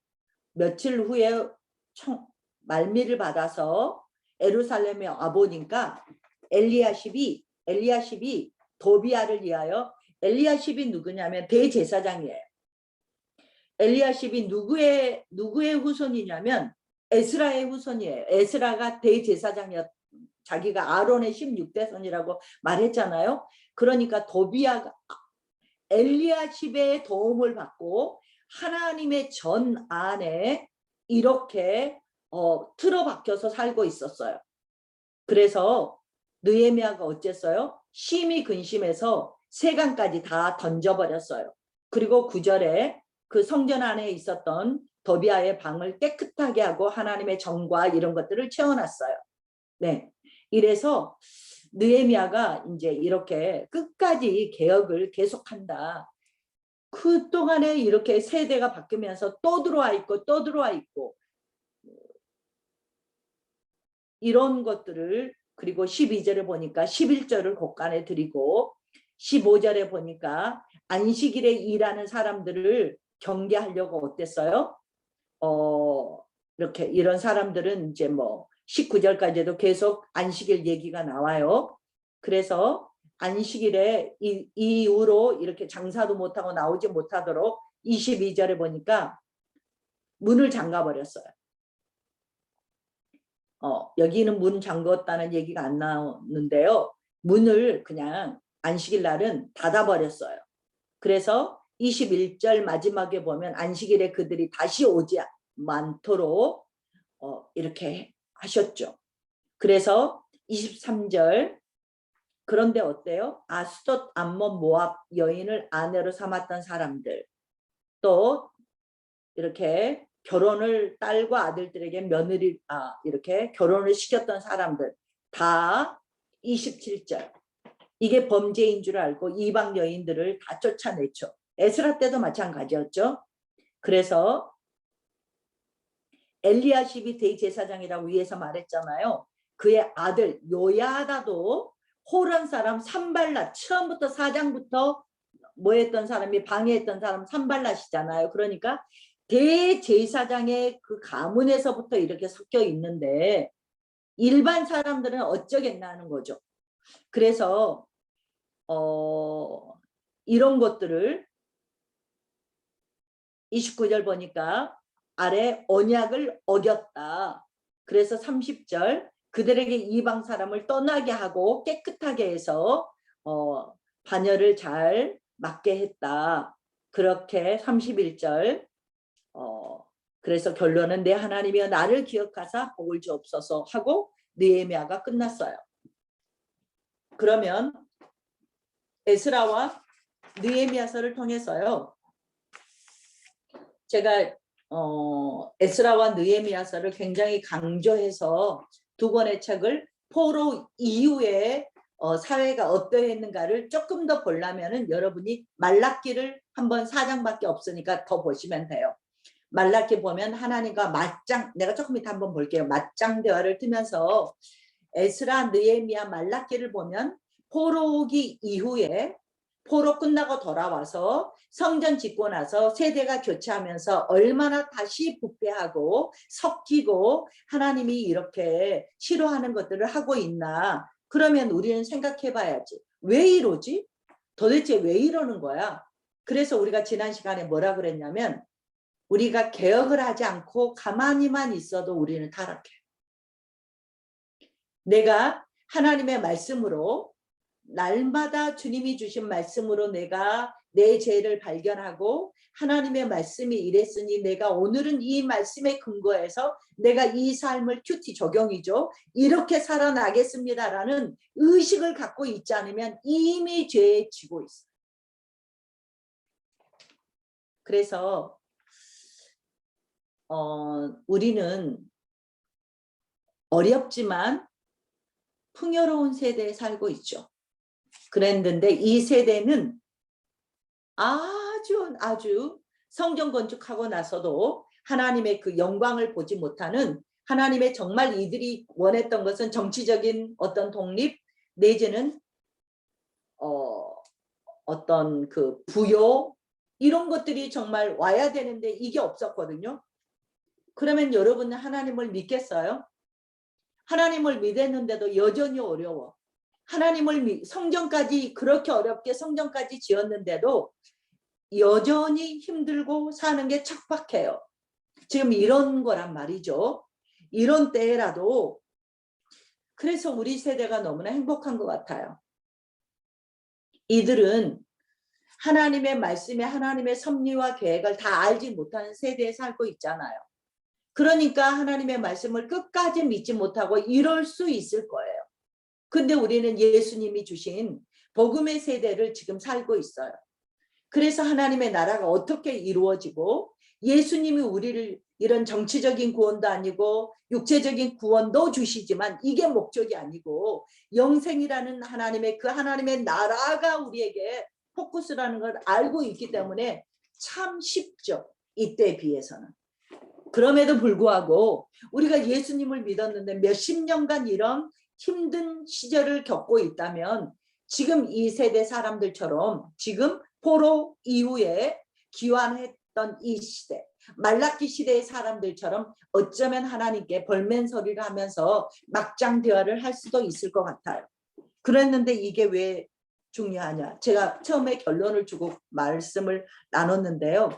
며칠 후에 말미를 받아서 예루살렘에 와보니까 엘리야십이 도비아를 위하여, 엘리야십이 누구냐면 대제사장이에요. 엘리야십이 누구의 후손이냐면 에스라의 후손이에요. 에스라가 대제사장이었, 자기가 아론의 16대손이라고 말했잖아요. 그러니까 도비아가 엘리야십의 도움을 받고 하나님의 전 안에 이렇게 틀어박혀서 살고 있었어요. 그래서 느헤미야가 어쨌어요? 심히 근심해서 세간까지 다 던져버렸어요. 그리고 9절에 그 성전 안에 있었던 도비아의 방을 깨끗하게 하고 하나님의 정과 이런 것들을 채워놨어요. 네, 이래서 느헤미야가 이제 이렇게 끝까지 개혁을 계속한다. 그 동안에 이렇게 세대가 바뀌면서 또 들어와 있고 또 들어와 있고 이런 것들을, 그리고 12절에 보니까 11절을 곡간에 드리고 15절에 보니까 안식일에 일하는 사람들을 경계하려고 어땠어요? 이렇게 이런 사람들은 이제 뭐 19절까지도 계속 안식일 얘기가 나와요. 그래서 안식일에 이후로 이렇게 장사도 못하고 나오지 못하도록 22절에 보니까 문을 잠가버렸어요. 여기는 문 잠궜다는 얘기가 안 나오는데요. 문을 그냥 안식일 날은 닫아버렸어요. 그래서 21절 마지막에 보면 안식일에 그들이 다시 오지 않도록 이렇게 하셨죠. 그래서 23절, 그런데 어때요? 아스돗, 암몬, 모압 여인을 아내로 삼았던 사람들, 또 이렇게 결혼을 딸과 아들들에게 며느리 이렇게 결혼을 시켰던 사람들 다 27절, 이게 범죄인 줄 알고 이방 여인들을 다 쫓아냈죠. 에스라 때도 마찬가지였죠. 그래서 엘리야십이 대제사장이라고 위에서 말했잖아요. 그의 아들 요야다도 호란 사람 산발랏, 처음부터 4장부터 뭐 했던 사람이 방해했던 사람 산발랏이잖아요. 그러니까 대제사장의 그 가문에서부터 이렇게 섞여 있는데 일반 사람들은 어쩌겠나 하는 거죠. 그래서 이런 것들을 29절 보니까 아래 언약을 어겼다. 그래서 30절 그들에게 이방 사람을 떠나게 하고 깨끗하게 해서 반열을 잘 막게 했다. 그렇게 31절 그래서 결론은 내 하나님이여 나를 기억하사 복을 주옵소서 하고 느헤미야가 끝났어요. 그러면 에스라와 느헤미야서를 통해서요, 제가 에스라와 느헤미야서를 굉장히 강조해서 두 권의 책을 포로 이후에 사회가 어떠했는가를 조금 더 보려면은 여러분이 말라기를 한번 4장밖에 없으니까 더 보시면 돼요. 말라기 보면 하나님과 맞짱, 내가 조금 이따 한번 볼게요. 맞짱 대화를 뜨면서 에스라, 느헤미야, 말라기를 보면 포로 오기 이후에 포로 끝나고 돌아와서 성전 짓고 나서 세대가 교체하면서 얼마나 다시 부패하고 섞이고 하나님이 이렇게 싫어하는 것들을 하고 있나. 그러면 우리는 생각해 봐야지. 왜 이러지? 도대체 왜 이러는 거야? 그래서 우리가 지난 시간에 뭐라 그랬냐면 우리가 개혁을 하지 않고 가만히만 있어도 우리는 타락해. 내가 하나님의 말씀으로 날마다 주님이 주신 말씀으로 내가 내 죄를 발견하고 하나님의 말씀이 이랬으니 내가 오늘은 이 말씀에 근거해서 내가 이 삶을 큐티 적용이죠. 이렇게 살아나겠습니다라는 의식을 갖고 있지 않으면 이미 죄에 지고 있어요. 그래서 우리는 어렵지만 풍요로운 세대에 살고 있죠. 그랬는데 이 세대는 아주 성전 건축하고 나서도 하나님의 그 영광을 보지 못하는, 하나님의 정말 이들이 원했던 것은 정치적인 어떤 독립 내지는 어떤 그 부요 이런 것들이 정말 와야 되는데 이게 없었거든요. 그러면 여러분은 하나님을 믿겠어요? 하나님을 믿었는데도 여전히 어려워. 성전까지 그렇게 어렵게 성전까지 지었는데도 여전히 힘들고 사는 게 척박해요. 지금 이런 거란 말이죠. 이런 때라도 그래서 우리 세대가 너무나 행복한 것 같아요. 이들은 하나님의 말씀에 하나님의 섭리와 계획을 다 알지 못하는 세대에 살고 있잖아요. 그러니까 하나님의 말씀을 끝까지 믿지 못하고 이럴 수 있을 거예요. 근데 우리는 예수님이 주신 복음의 세대를 지금 살고 있어요. 그래서 하나님의 나라가 어떻게 이루어지고 예수님이 우리를 이런 정치적인 구원도 아니고 육체적인 구원도 주시지만 이게 목적이 아니고 영생이라는 하나님의 나라가 우리에게 포커스라는 걸 알고 있기 때문에 참 쉽죠. 이때에 비해서는. 그럼에도 불구하고 우리가 예수님을 믿었는데 몇십 년간 이런 힘든 시절을 겪고 있다면 지금 이 세대 사람들처럼 지금 포로 이후에 기환했던 이 시대 말라기 시대의 사람들처럼 어쩌면 하나님께 벌맨소리를 하면서 막장 대화를 할 수도 있을 것 같아요. 그랬는데 이게 왜 중요하냐. 제가 처음에 결론을 주고 말씀을 나눴는데요.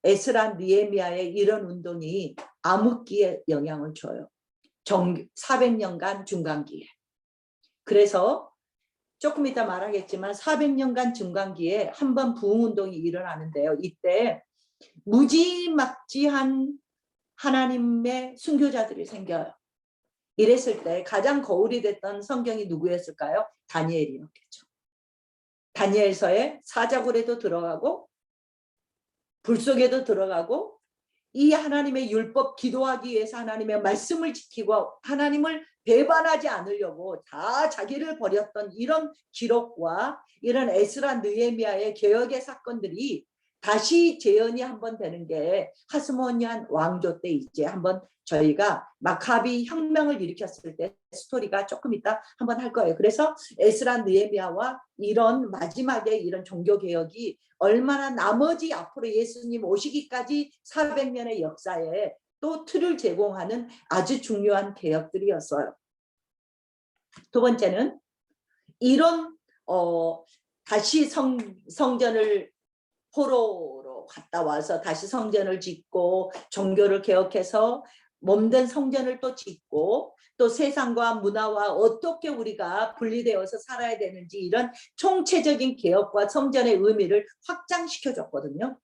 에스라 느헤미야의 이런 운동이 암흑기에 영향을 줘요. 400년간 중간기에. 그래서 조금 이따 말하겠지만 400년간 중간기에 한 번 부흥운동이 일어나는데요. 이때 무지막지한 하나님의 순교자들이 생겨요. 이랬을 때 가장 거울이 됐던 성경이 누구였을까요? 다니엘이었겠죠. 다니엘서에 사자굴에도 들어가고 불 속에도 들어가고 이 하나님의 율법 기도하기 위해서 하나님의 말씀을 지키고 하나님을 배반하지 않으려고 다 자기를 버렸던 이런 기록과 이런 에스라 느헤미야의 개혁의 사건들이 다시 재현이 한번 되는 게 하스모니안 왕조 때 이제 한번 저희가 마카비 혁명을 일으켰을 때 스토리가 조금 이따 한번 할 거예요. 그래서 에스라 느헤미야와 이런 마지막에 이런 종교개혁이 얼마나 나머지 앞으로 예수님 오시기까지 400년의 역사에 또 틀을 제공하는 아주 중요한 개혁들이었어요. 두 번째는 이런 다시 성전을 포로로 갔다 와서 다시 성전을 짓고 종교를 개혁해서 몸된 성전을 또 짓고 또 세상과 문화와 어떻게 우리가 분리되어서 살아야 되는지 이런 총체적인 개혁과 성전의 의미를 확장시켜줬거든요.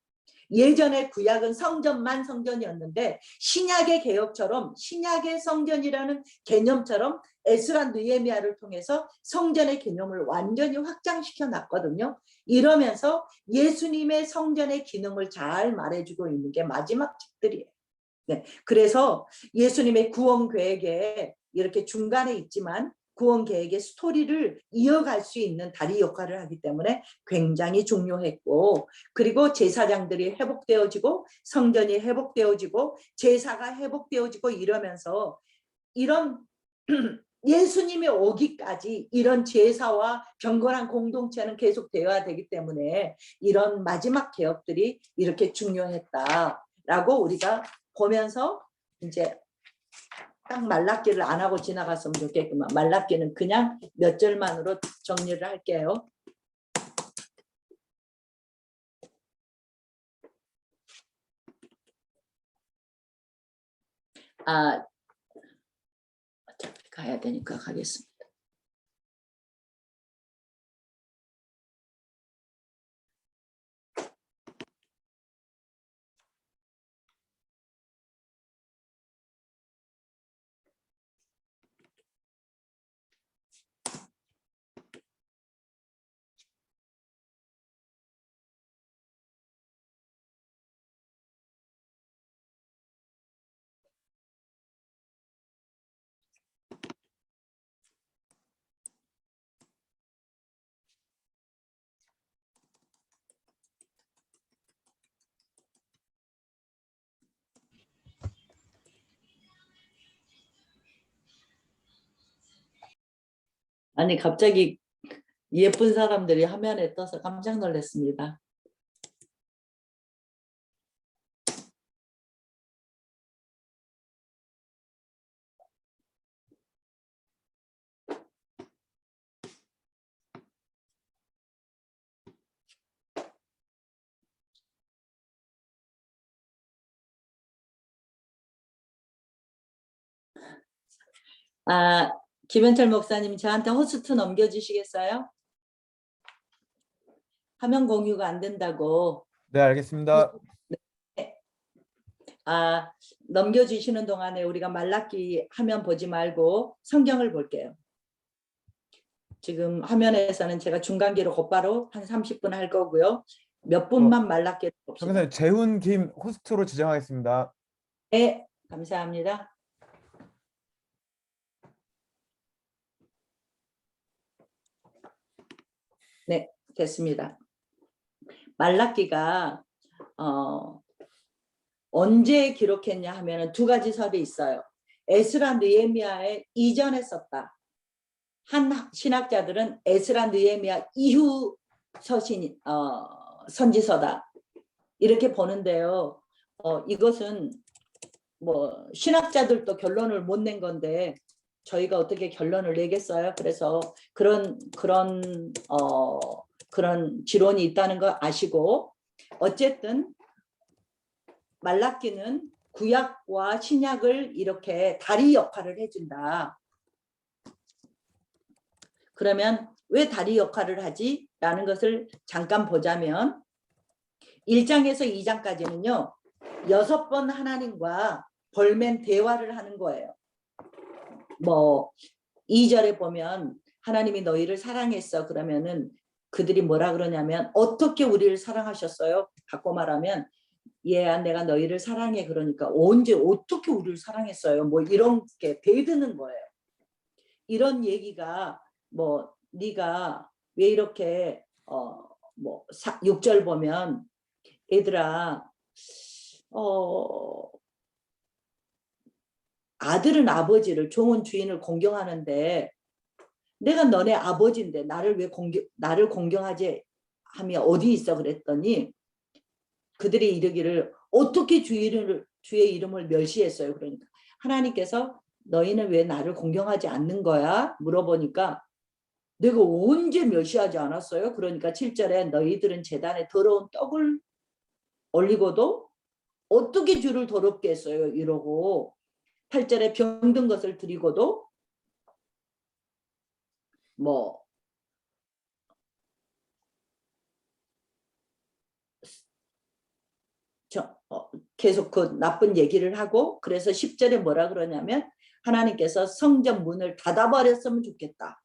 예전에 구약은 성전만 성전이었는데 신약의 개혁처럼 신약의 성전이라는 개념처럼 에스라 느헤미야를 통해서 성전의 개념을 완전히 확장시켜 놨거든요. 이러면서 예수님의 성전의 기능을 잘 말해주고 있는 게 마지막 책들이에요. 네, 그래서 예수님의 구원 계획에 이렇게 중간에 있지만 구원 계획의 스토리를 이어갈 수 있는 다리 역할을 하기 때문에 굉장히 중요했고 그리고 제사장들이 회복되어지고 성전이 회복되어지고 제사가 회복되어지고 이러면서 이런 예수님이 오기까지 이런 제사와 경건한 공동체는 계속 되어야 되기 때문에 이런 마지막 개혁들이 이렇게 중요했다라고 우리가 보면서 이제 딱 말라기를 안 하고 지나갔으면 좋겠구만. 말라기는 그냥 몇 절만으로 정리를 할게요. 어차피 가야 되니까 가겠습니다. 아니 갑자기 예쁜 사람들이 화면에 떠서 깜짝 놀랐습니다. 아, 김현철 목사님 저한테 호스트 넘겨주시겠어요? 화면 공유가 안 된다고. 네, 알겠습니다. 네. 아, 넘겨주시는 동안에 우리가 말라기 화면 보지 말고 성경을 볼게요. 지금 화면에서는 제가 중간기로 곧바로 한 30분 할 거고요. 몇 분만 말라기를 봅시다. 선생님, 재훈 김 호스트로 지정하겠습니다. 네, 감사합니다. 네, 됐습니다. 말라기가 언제 기록했냐 하면 두 가지 설이 있어요. 에스라 느헤미야의 이전에 썼다. 한 신학자들은 에스라 느헤미야 이후 서신 선지서다. 이렇게 보는데요. 이것은 뭐 신학자들도 결론을 못 낸 건데 저희가 어떻게 결론을 내겠어요? 그래서 그런 지론이 있다는 거 아시고, 어쨌든 말라기는 구약과 신약을 이렇게 다리 역할을 해준다. 그러면 왜 다리 역할을 하지? 라는 것을 잠깐 보자면 1장에서 2장까지는요. 6번 하나님과 벌맨 대화를 하는 거예요. 뭐 2절에 보면 하나님이 너희를 사랑했어. 그러면은 그들이 뭐라 그러냐면 어떻게 우리를 사랑하셨어요? 바꿔 말하면 얘야 내가 너희를 사랑해. 그러니까 언제 어떻게 우리를 사랑했어요? 뭐 이렇게 대드는 거예요. 이런 얘기가 뭐 네가 왜 이렇게 뭐 6절 보면 얘들아 아들은 아버지를 종은 주인을 공경하는데 내가 너네 아버지인데 나를 공경하지 함이 어디 있어? 그랬더니 그들이 이르기를 어떻게 주의 이름을 멸시했어요. 그러니까 하나님께서 너희는 왜 나를 공경하지 않는 거야? 물어보니까 내가 언제 멸시하지 않았어요? 그러니까 7절에 너희들은 제단에 더러운 떡을 올리고도 어떻게 주를 더럽게 했어요? 이러고 8절에 병든 것을 드리고도 뭐 계속 그 나쁜 얘기를 하고, 그래서 10절에 뭐라 그러냐면 하나님께서 성전 문을 닫아버렸으면 좋겠다.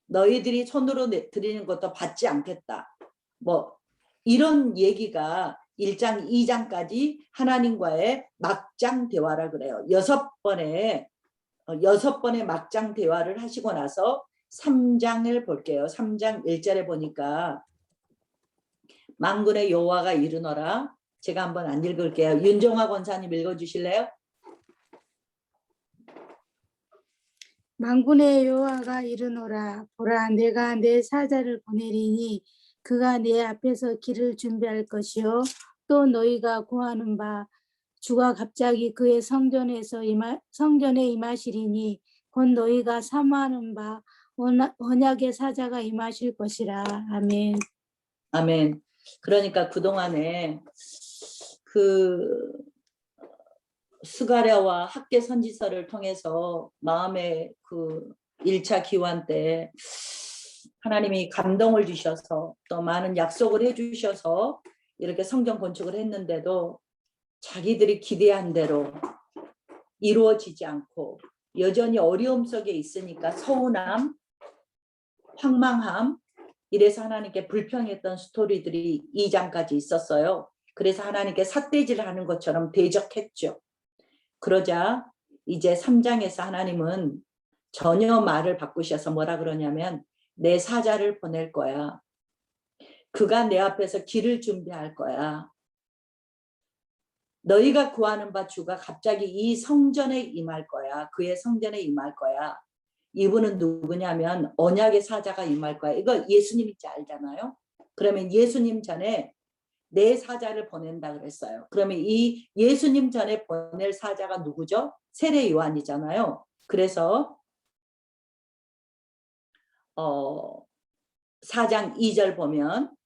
너희들이 손으로 드리는 것도 받지 않겠다. 뭐 이런 얘기가 1장 2장까지 하나님과의 막장 대화라 그래요. 6번의 막장 대화를 하시고 나서 3장을 볼게요. 3장 1절에 보니까 만군의 여호와가 이르노라. 제가 한번 안 읽을게요. 윤종화 권사님 읽어주실래요? 만군의 여호와가 이르노라. 보라, 내가 내 사자를 보내리니 그가 내 앞에서 길을 준비할 것이요 또 너희가 구하는 바 주가 갑자기 그의 성전에 임하시리니 곧 너희가 사모하는 바 언약의 사자가 임하실 것이라. 아멘. 아멘. 그러니까 그동안에 그 스가랴와 학계 선지서를 통해서 마음의 그 1차 기환 때 하나님이 감동을 주셔서 또 많은 약속을 해주셔서 이렇게 성전 건축을 했는데도 자기들이 기대한 대로 이루어지지 않고 여전히 어려움 속에 있으니까 서운함, 황망함, 이래서 하나님께 불평했던 스토리들이 2장까지 있었어요. 그래서 하나님께 삿대질을 하는 것처럼 대적했죠. 그러자 이제 3장에서 하나님은 전혀 말을 바꾸셔서 뭐라 그러냐면 내 사자를 보낼 거야. 그가 내 앞에서 길을 준비할 거야. 너희가 구하는 바 주가 갑자기 이 성전에 임할 거야. 그의 성전에 임할 거야. 이분은 누구냐면 언약의 사자가 임할 거야. 이거 예수님인지 알잖아요. 그러면 예수님 전에 내 사자를 보낸다 그랬어요. 그러면 이 예수님 전에 보낼 사자가 누구죠? 세례 요한이잖아요. 그래서 4장 2절 보면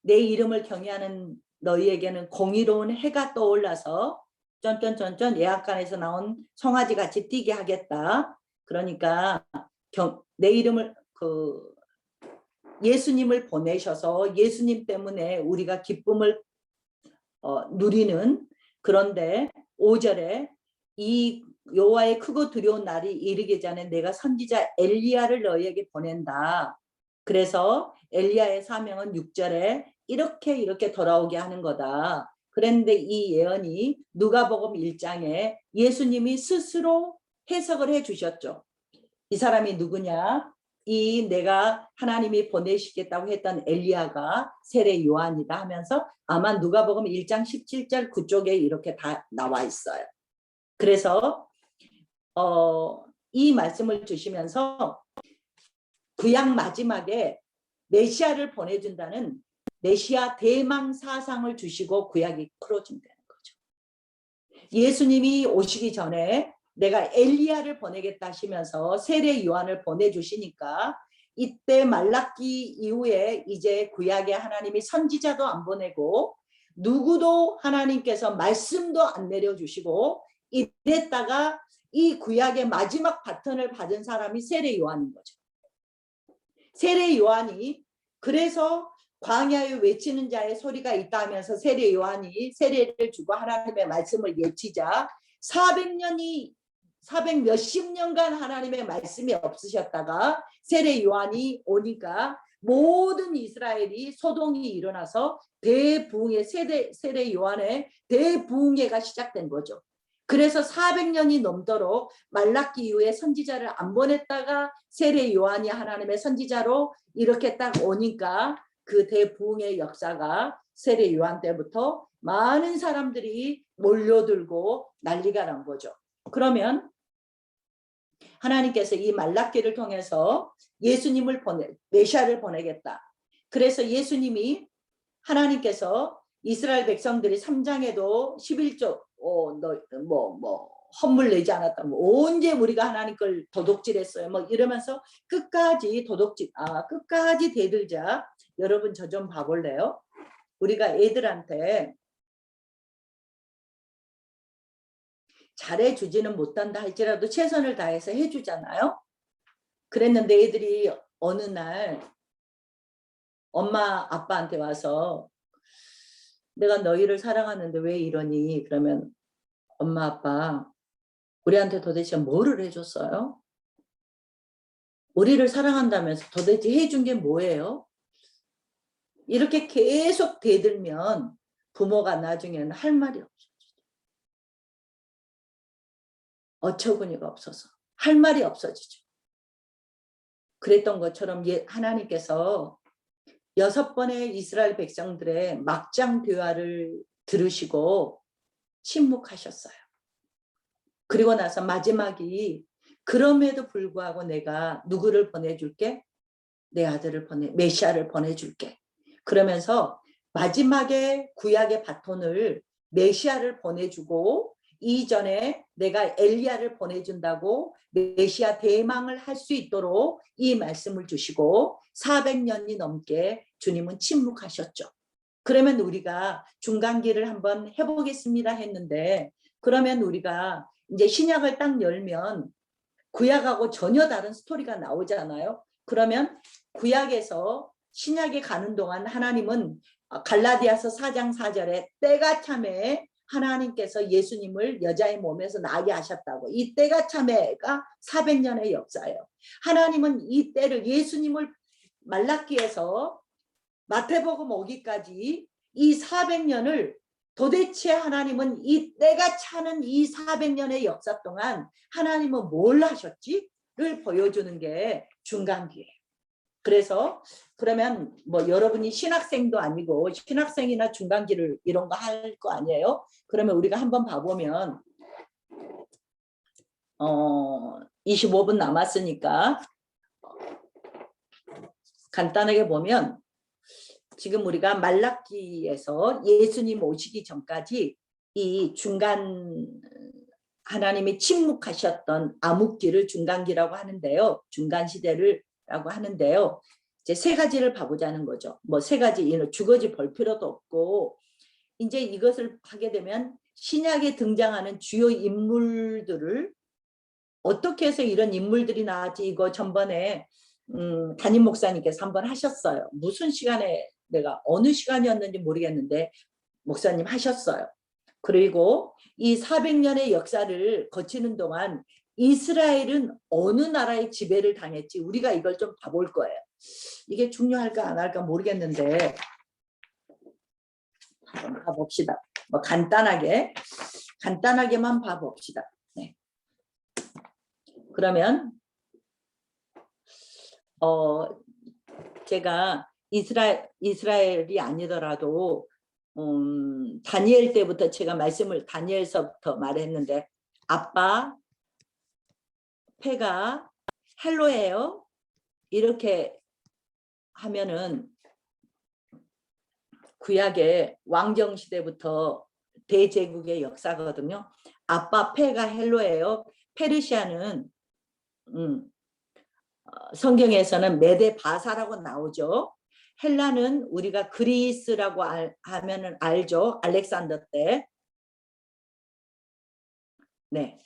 내 이름을 경외하는 너희에게는 공의로운 해가 떠올라서 쩐쩐쩐쩐 예약관에서 나온 송아지 같이 뛰게 하겠다. 그러니까 내 이름을 예수님을 보내셔서 예수님 때문에 우리가 기쁨을 누리는, 그런데 5절에 이 여호와의 크고 두려운 날이 이르기 전에 내가 선지자 엘리야를 너희에게 보낸다. 그래서 엘리야의 사명은 6절에 이렇게 돌아오게 하는 거다. 그런데 이 예언이 누가복음 1장에 예수님이 스스로 해석을 해 주셨죠. 이 사람이 누구냐? 이 내가 하나님이 보내시겠다고 했던 엘리야가 세례 요한이다 하면서 아마 누가복음 1장 17절 그쪽에 이렇게 다 나와 있어요. 그래서 이 말씀을 주시면서 구약 마지막에 메시아를 보내준다는 메시아 대망 사상을 주시고 구약이 풀어준다는 거죠. 예수님이 오시기 전에 내가 엘리야를 보내겠다 하시면서 세례 요한을 보내주시니까 이때 말라기 이후에 이제 구약에 하나님이 선지자도 안 보내고 누구도 하나님께서 말씀도 안 내려주시고 이랬다가 이 구약의 마지막 바톤을 받은 사람이 세례 요한인 거죠. 세례 요한이 그래서 광야에 외치는 자의 소리가 있다 하면서 세례 요한이 세례를 주고 하나님의 말씀을 예치자 400 몇십 년간 하나님의 말씀이 없으셨다가 세례 요한이 오니까 모든 이스라엘이 소동이 일어나서 대부흥의 세례 요한의 대부흥회가 시작된 거죠. 그래서 400년이 넘도록 말라기 이후에 선지자를 안 보냈다가 세례 요한이 하나님의 선지자로 이렇게 딱 오니까 그 대부흥의 역사가 세례 요한 때부터 많은 사람들이 몰려들고 난리가 난 거죠. 그러면 하나님께서 이 말라기를 통해서 예수님을 메시아를 보내겠다. 그래서 예수님이 하나님께서 이스라엘 백성들이 3장에도 11조 헌물 내지 않았다. 언제 우리가 하나님 걸 도둑질했어요. 이러면서 끝까지 끝까지 대들자. 여러분 저 좀 봐볼래요? 우리가 애들한테 잘해주지는 못한다 할지라도 최선을 다해서 해주잖아요. 그랬는데 애들이 어느 날 엄마 아빠한테 와서 내가 너희를 사랑하는데 왜 이러니? 그러면 엄마 아빠 우리한테 도대체 뭐를 해줬어요? 우리를 사랑한다면서 도대체 해준 게 뭐예요? 이렇게 계속 대들면 부모가 나중에는 할 말이 없어지죠. 어처구니가 없어서 할 말이 없어지죠. 그랬던 것처럼 하나님께서 6번의 이스라엘 백성들의 막장 대화를 들으시고 침묵하셨어요. 그리고 나서 마지막이 그럼에도 불구하고 내가 누구를 보내줄게? 내 아들을 메시아를 보내줄게. 그러면서 마지막에 구약의 바톤을 메시아를 보내주고 이전에 내가 엘리야를 보내준다고 메시아 대망을 할 수 있도록 이 말씀을 주시고 400년이 넘게 주님은 침묵하셨죠. 그러면 우리가 중간기를 한번 해보겠습니다 했는데 그러면 우리가 이제 신약을 딱 열면 구약하고 전혀 다른 스토리가 나오잖아요. 그러면 구약에서 신약에 가는 동안 하나님은 갈라디아서 4장 4절에 때가 참에 하나님께서 예수님을 여자의 몸에서 나게 하셨다고. 이 때가 참에가 400년의 역사예요. 하나님은 이 때를 예수님을 말라기에서 마태복음 오기까지 이 400년을 도대체 하나님은 이 때가 차는 이 400년의 역사 동안 하나님은 뭘 하셨지?를 보여주는 게 중간기예요. 그래서 그러면 여러분이 신학생도 아니고 신학생이나 중간기를 이런 거 할 거 아니에요? 그러면 우리가 한번 봐보면 25분 남았으니까 간단하게 보면 지금 우리가 말라기에서 예수님 오시기 전까지 이 중간 하나님이 침묵하셨던 암흑기를 중간기라고 하는데요. 중간 시대를라고 하는데요. 이제 세 가지를 봐보자는 거죠. 세 가지 주거지 볼 필요도 없고 이제 이것을 하게 되면 신약에 등장하는 주요 인물들을 어떻게 해서 이런 인물들이 나왔지, 이거 전번에 담임 목사님께서 한번 하셨어요. 무슨 시간에, 내가 어느 시간이었는지 모르겠는데 목사님 하셨어요. 그리고 이 400년의 역사를 거치는 동안 이스라엘은 어느 나라의 지배를 당했지, 우리가 이걸 좀 봐볼 거예요. 이게 중요할까 안 할까 모르겠는데 한번 봐봅시다. 뭐 간단하게만 봐봅시다. 네. 그러면 제가 이스라엘이 아니더라도 다니엘 때부터 제가 말씀을 다니엘서부터 말했는데, 아빠 폐가 헬로예요. 이렇게 하면은 구약의 왕정 시대부터 대제국의 역사거든요. 아빠 폐가 헬로예요. 페르시아는 성경에서는 메데 바사라고 나오죠. 헬라는 우리가 그리스라고 하면은 알죠. 알렉산더 때. 네.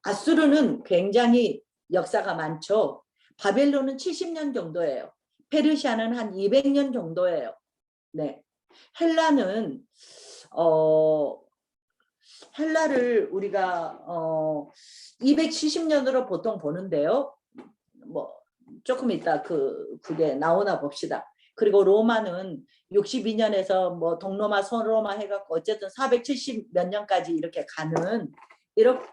아수르는 굉장히 역사가 많죠. 바벨론은 70년 정도예요. 페르시아는 한 200년 정도예요. 네. 헬라는 헬라를 우리가 270년으로 보통 보는데요. 뭐 조금 이따 그게 나오나 봅시다. 그리고 로마는 62년에서 뭐 동로마 서로마 해갖고 어쨌든 470 몇 년까지 이렇게 가는,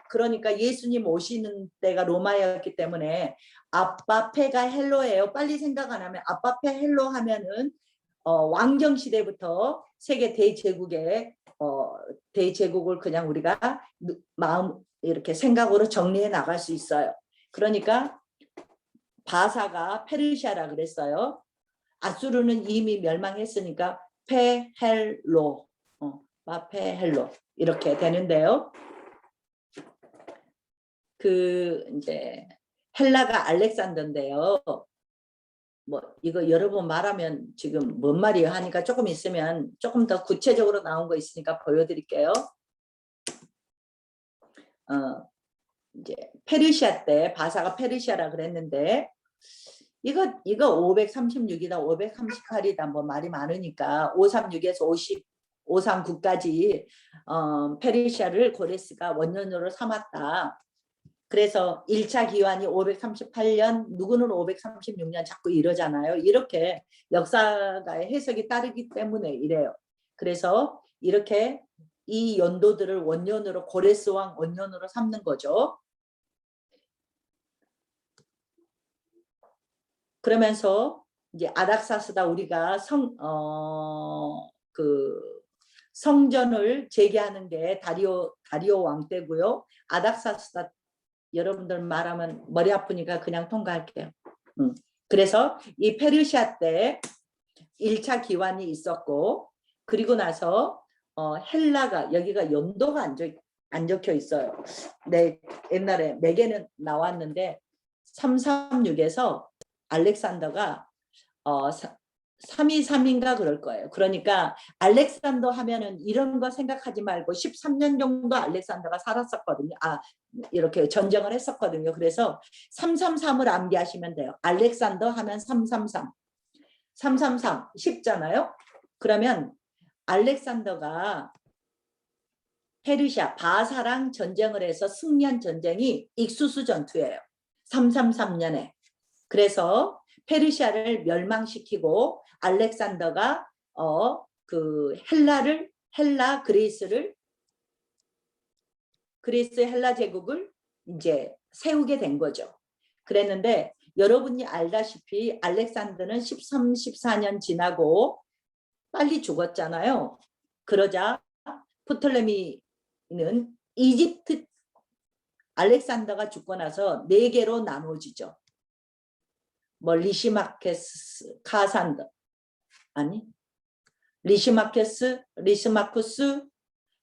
그러니까 예수님 오시는 때가 로마였기 때문에 아빠 폐가 헬로예요. 빨리 생각 안 하면 아빠 폐 헬로 하면은 왕정 시대부터 세계 대제국을 그냥 우리가 마음 이렇게 생각으로 정리해 나갈 수 있어요. 그러니까 바사가 페르시아라 그랬어요. 아수르는 이미 멸망했으니까 페헬로, 페헬로 이렇게 되는데요. 이제 헬라가 알렉산더인데요. 뭐 이거 여러 번 말하면 지금 뭔 말이에요 하니까 조금 있으면 조금 더 구체적으로 나온 거 있으니까 보여드릴게요. 이제 페르시아 때 바사가 페르시아라 그랬는데 이거 536이다 538이다 뭐 말이 많으니까 536에서 539까지 페르시아를 고레스가 원년으로 삼았다. 그래서 1차 기환이 538년, 누구는 536년 자꾸 이러잖아요. 이렇게 역사가의 해석이 따르기 때문에 이래요. 그래서 이렇게 이 연도들을 원년으로, 고레스 왕 원년으로 삼는 거죠. 그러면서 이제 아닥사스다, 우리가 성전을 재개하는 게 다리오 왕 때고요. 아닥사스다 여러분들 말하면 머리 아프니까 그냥 통과할게요. 그래서 이 페르시아 때 1차 기환이 있었고, 그리고 나서 헬라가, 여기가 연도가 안 적혀 있어요. 네, 옛날에 매개는 나왔는데 336에서 알렉산더가 323인가 그럴 거예요. 그러니까 알렉산더 하면은 이런 거 생각하지 말고 13년 정도 알렉산더가 살았었거든요. 이렇게 전쟁을 했었거든요. 그래서 333을 암기하시면 돼요. 알렉산더 하면 333. 333 쉽잖아요. 그러면 알렉산더가 페르시아 바사랑 전쟁을 해서 승리한 전쟁이 익수수 전투예요. 333년에. 그래서 페르시아를 멸망시키고 알렉산더가 그리스 헬라 제국을 이제 세우게 된 거죠. 그랬는데 여러분이 알다시피 알렉산더는 13, 14년 지나고 빨리 죽었잖아요. 그러자 프톨레미는 이집트, 알렉산더가 죽고 나서 4개로 나눠지죠. 뭐 리시마케스, 카산더, 아니 리시마쿠스,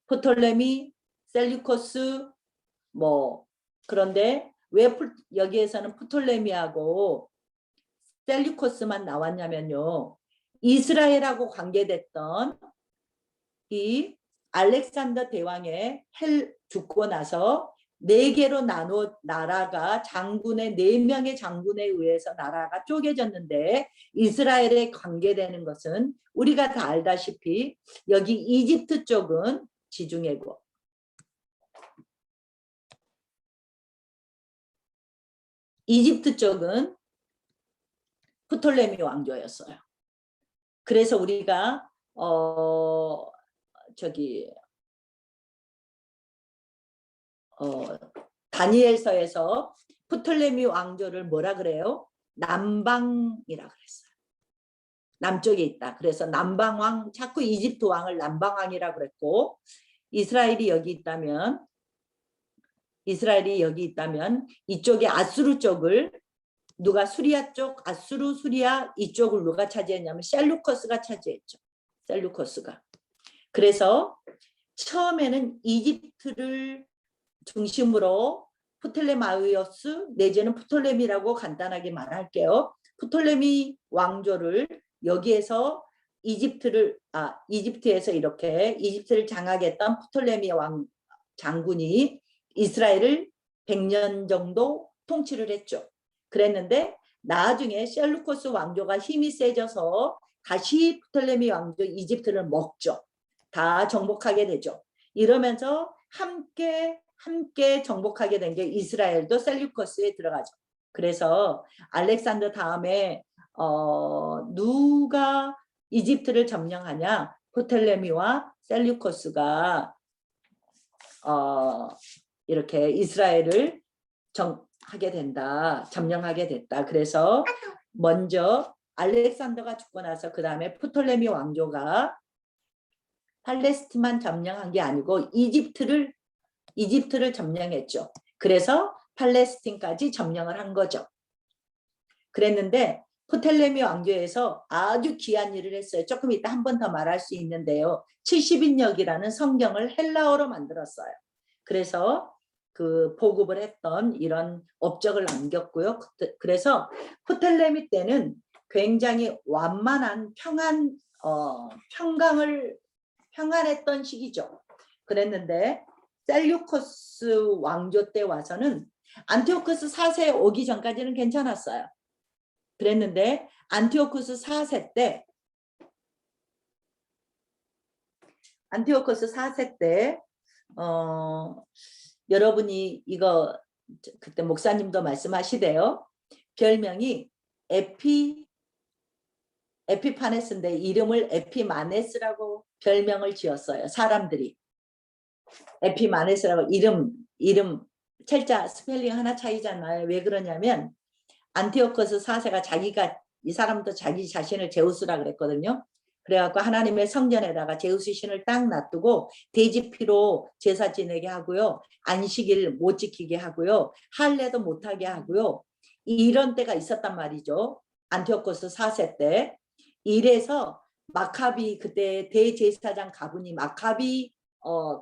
프톨레미, 셀류코스, 뭐 그런데 왜 여기에서는 프톨레미하고 셀류코스만 나왔냐면요. 이스라엘하고 관계됐던 이 알렉산더 대왕의 죽고 나서 4개로 나눠 나라가 장군의 4명의 장군에 의해서 나라가 쪼개졌는데 이스라엘에 관계되는 것은 우리가 다 알다시피 여기 이집트 쪽은 지중해고 이집트 쪽은 프톨레미 왕조였어요. 그래서 우리가 다니엘서에서 프톨레미 왕조를 뭐라 그래요? 남방이라 그랬어요. 남쪽에 있다. 그래서 남방왕, 자꾸 이집트 왕을 남방왕이라 그랬고, 이스라엘이 여기 있다면 이쪽에 아수르 쪽을 누가 수리아 쪽, 아수르, 수리아 이쪽을 누가 차지했냐면 셀루커스가 차지했죠. 셀루커스가. 그래서 처음에는 이집트를 중심으로 프톨레마이오스 내지는 프톨레미라고 간단하게 말할게요. 프톨레미 왕조를 여기에서 이집트에서 이렇게 이집트를 장악했던 프톨레미 왕 장군이 이스라엘을 100년 정도 통치를 했죠. 그랬는데 나중에 셀루코스 왕조가 힘이 세져서 다시 프톨레미 왕조 이집트를 먹죠. 다 정복하게 되죠. 이러면서 함께 정복하게 된 게 이스라엘도 셀루코스에 들어가죠. 그래서 알렉산더 다음에 누가 이집트를 점령하냐? 프톨레미와 셀루코스가 이렇게 이스라엘을 점령하게 됐다. 그래서 먼저 알렉산더가 죽고 나서 그 다음에 프톨레미 왕조가 팔레스틴만 점령한 게 아니고 이집트를 점령했죠. 그래서 팔레스틴까지 점령을 한 거죠. 그랬는데 프톨레미 왕조에서 아주 귀한 일을 했어요. 조금 이따 한 번 더 말할 수 있는데요. 70인역이라는 성경을 헬라어로 만들었어요. 그래서 그 보급을 했던 이런 업적을 남겼고요. 그래서 프톨레미 때는 굉장히 완만한 평안했던 시기죠. 그랬는데 셀루코스 왕조 때 와서는 안티오쿠스 4세 오기 전까지는 괜찮았어요. 그랬는데 안티오쿠스 4세 때 여러분이 이거 그때 목사님도 말씀하시대요. 별명이 에피파네스인데 이름을 에피마네스라고 별명을 지었어요. 사람들이. 에피마네스라고 이름 철자 스펠링 하나 차이잖아요. 왜 그러냐면 안티오코스 4세가 이 사람도 자기 자신을 제우스라 그랬거든요. 그래갖고 하나님의 성전에다가 제우스 신을 딱 놔두고 돼지피로 제사 지내게 하고요. 안식일 못 지키게 하고요. 할례도 못하게 하고요. 이런 때가 있었단 말이죠. 안티오코스 4세 때. 이래서 마카비 그때 대제사장 가문이 마카비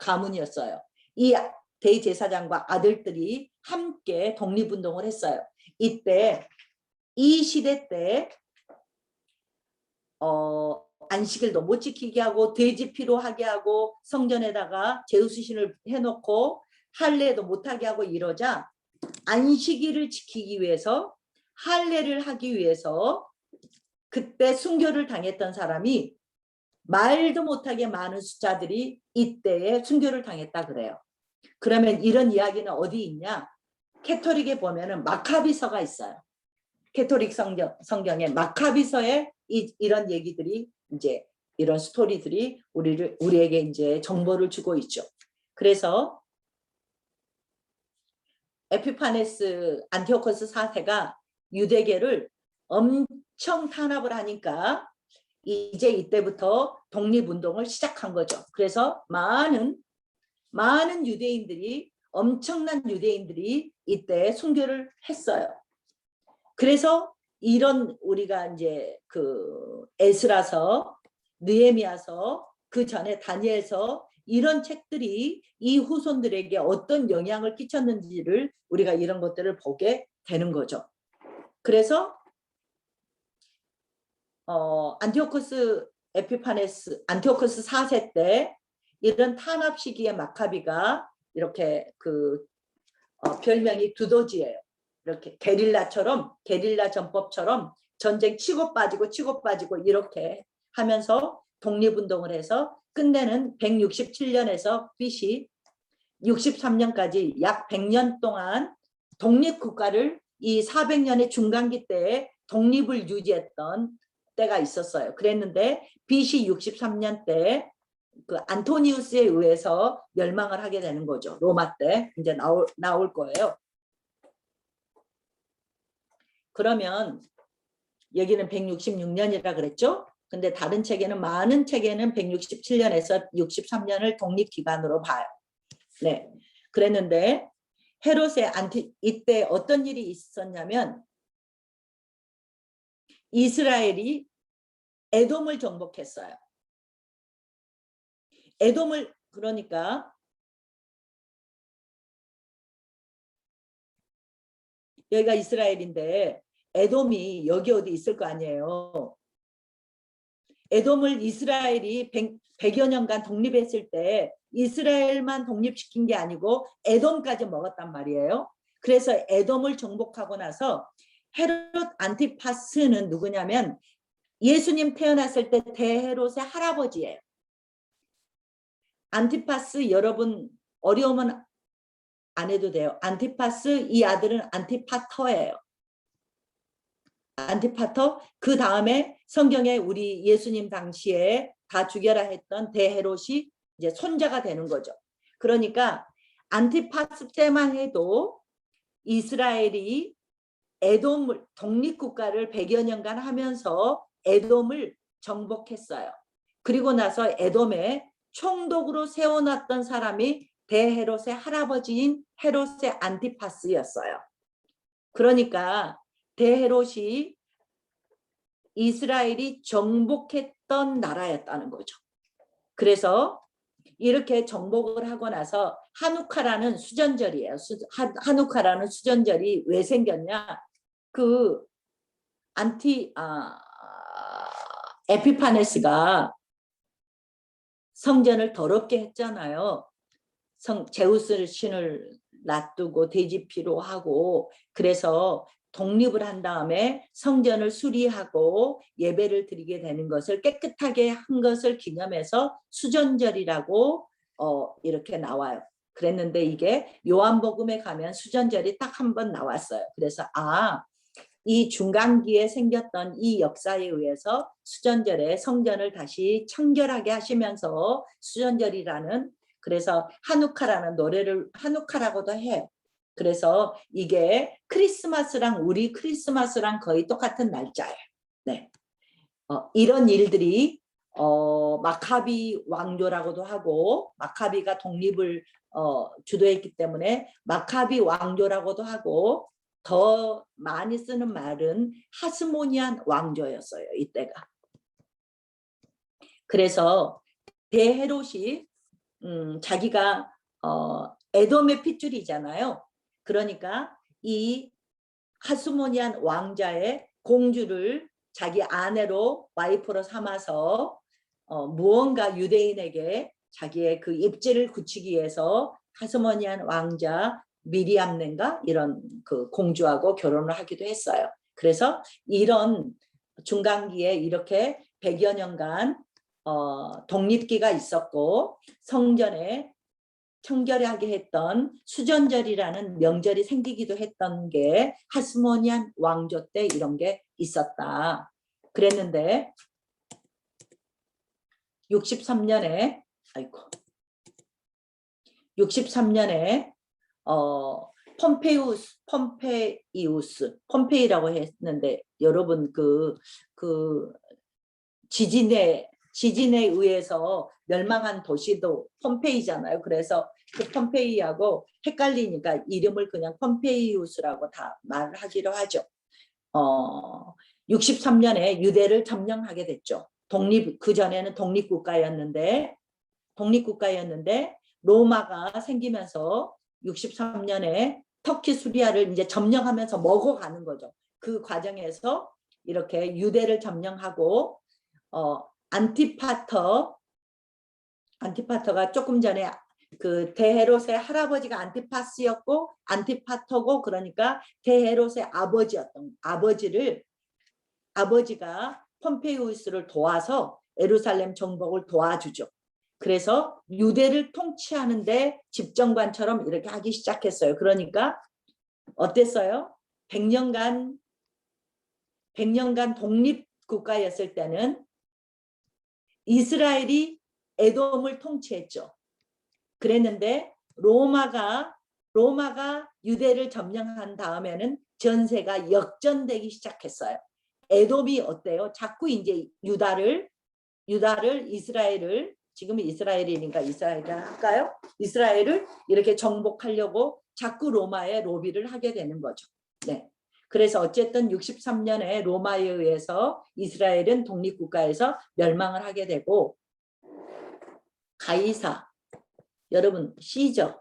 가문이었어요. 이 대제사장과 아들들이 함께 독립운동을 했어요. 이때 이 시대 때 안식일도 못 지키게 하고 돼지피로 하게 하고 성전에다가 제우스 신을 해놓고 할례도 못하게 하고 이러자 안식일을 지키기 위해서 할례를 하기 위해서 그때 순교를 당했던 사람이 말도 못하게 많은 숫자들이 이때에 순교를 당했다 그래요. 그러면 이런 이야기는 어디 있냐? 캐토릭에 보면은 마카비서가 있어요. 캐토릭 성경에 마카비서에 이런 얘기들이 이제 이런 스토리들이 우리에게 이제 정보를 주고 있죠. 그래서 에피파네스 안티오코스 4세가 유대계를 엄청 탄압을 하니까 이제 이때부터 독립운동을 시작한 거죠. 그래서 많은 엄청난 유대인들이 이때 순교를 했어요. 그래서 이런 우리가 이제 그 에스라서, 느헤미야서, 그 전에 다니엘서 이런 책들이 이 후손들에게 어떤 영향을 끼쳤는지를 우리가 이런 것들을 보게 되는 거죠. 그래서 안티오코스 4세 때 이런 탄압 시기에 마카비가 이렇게 별명이 두더지예요. 이렇게 게릴라 전법처럼 전쟁 치고 빠지고 이렇게 하면서 독립운동을 해서 끝내는 167년에서 BC 63년까지 약 100년 동안 독립국가를 이 400년의 중간기 때에 독립을 유지했던 때가 있었어요. 그랬는데 BC 63년 때 그 안토니우스에 의해서 멸망을 하게 되는 거죠. 로마 때 이제 나올 거예요. 그러면 여기는 166년이라 그랬죠. 근데 다른 책에는 많은 책에는 167년에서 63년을 독립기간으로 봐요. 네, 그랬는데 헤롯의 이때 어떤 일이 있었냐면 이스라엘이 에돔을 정복했어요. 에돔을 그러니까 여기가 이스라엘인데 에돔이 여기 어디 있을 거 아니에요. 에돔을 이스라엘이 100여 년간 독립했을 때 이스라엘만 독립시킨 게 아니고 에돔까지 먹었단 말이에요. 그래서 에돔을 정복하고 나서 헤롯 안티파스는 누구냐면 예수님 태어났을 때 대헤롯의 할아버지예요. 안티파스 여러분 어려우면 안 해도 돼요. 안티파스 이 아들은 안티파터예요. 안티파터 그 다음에 성경에 우리 예수님 당시에 다 죽여라 했던 대헤롯이 이제 손자가 되는 거죠. 그러니까 안티파스 때만 해도 이스라엘이 에돔을 독립국가를 100여 년간 하면서 에돔을 정복했어요. 그리고 나서 에돔에 총독으로 세워놨던 사람이 대헤롯의 할아버지인 헤롯의 안티파스였어요. 그러니까 대헤롯이 이스라엘이 정복했던 나라였다는 거죠. 그래서 이렇게 정복을 하고 나서 하누카라는 수전절이에요. 하누카라는 수전절이 왜 생겼냐? 에피파네스가 성전을 더럽게 했잖아요. 제우스 신을 놔두고 돼지피로 하고 그래서 독립을 한 다음에 성전을 수리하고 예배를 드리게 되는 것을 깨끗하게 한 것을 기념해서 수전절이라고 이렇게 나와요. 그랬는데 이게 요한복음에 가면 수전절이 딱 한 번 나왔어요. 그래서 이 중간기에 생겼던 이 역사에 의해서 수전절에 성전을 다시 청결하게 하시면서 수전절이라는 그래서 하누카라는 노래를 하누카라고도 해요. 그래서 이게 크리스마스랑 우리 크리스마스랑 거의 똑같은 날짜예요. 네. 이런 일들이 마카비 왕조라고도 하고 마카비가 독립을 주도했기 때문에 마카비 왕조라고도 하고 더 많이 쓰는 말은 하스모니안 왕조였어요. 이때가. 그래서 대헤롯이 자기가 에돔의 핏줄이잖아요. 그러니까 이 하스모니안 왕자의 공주를 자기 아내로 와이프로 삼아서 무언가 유대인에게 자기의 그 입지를 굳히기 위해서 하스모니안 왕자 미리암넨가 이런 그 공주하고 결혼을 하기도 했어요. 그래서 이런 중간기에 이렇게 100여 년간 독립기가 있었고 성전에 청결하게 했던 수전절이라는 명절이 생기기도 했던 게 하스모니안 왕조 때 이런 게 있었다. 그랬는데 63년에 폼페이우스라고 했는데 여러분 그 지진에 의해서 멸망한 도시도 폼페이잖아요. 그래서 그 폼페이하고 헷갈리니까 이름을 그냥 폼페이우스라고 다 말하기로 하죠. 63년에 유대를 점령하게 됐죠. 그 전에는 독립국가였는데 로마가 생기면서 63년에 터키 수리아를 이제 점령하면서 먹어가는 거죠. 그 과정에서 이렇게 유대를 점령하고 안티파터 안티파터가 조금 전에 그 대헤롯의 할아버지가 안티파스였고 안티파터고 그러니까 대헤롯의 아버지가 폼페이우스를 도와서 예루살렘 정복을 도와주죠. 그래서 유대를 통치하는데 집정관처럼 이렇게 하기 시작했어요. 그러니까 어땠어요? 100년간 독립국가였을 때는 이스라엘이 에돔을 통치했죠. 그랬는데 로마가 유대를 점령한 다음에는 전세가 역전되기 시작했어요. 에돔이 어때요? 자꾸 이제 이스라엘을 지금 이스라엘이니까 이스라엘을 할까요? 이스라엘을 이렇게 정복하려고 자꾸 로마에 로비를 하게 되는 거죠. 네. 그래서 어쨌든 63년에 로마에 의해서 이스라엘은 독립국가에서 멸망을 하게 되고 가이사, 여러분 시저,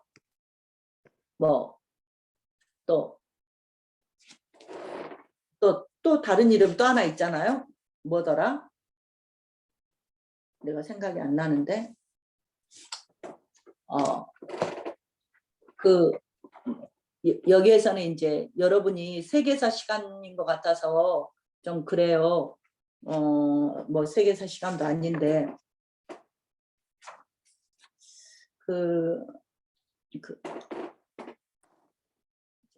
뭐 또 다른 이름 또 하나 있잖아요. 뭐더라? 내가 생각이 안 나는데 여기에서는 이제 여러분이 세계사 시간인 것 같아서 좀 그래요. 뭐 세계사 시간도 아닌데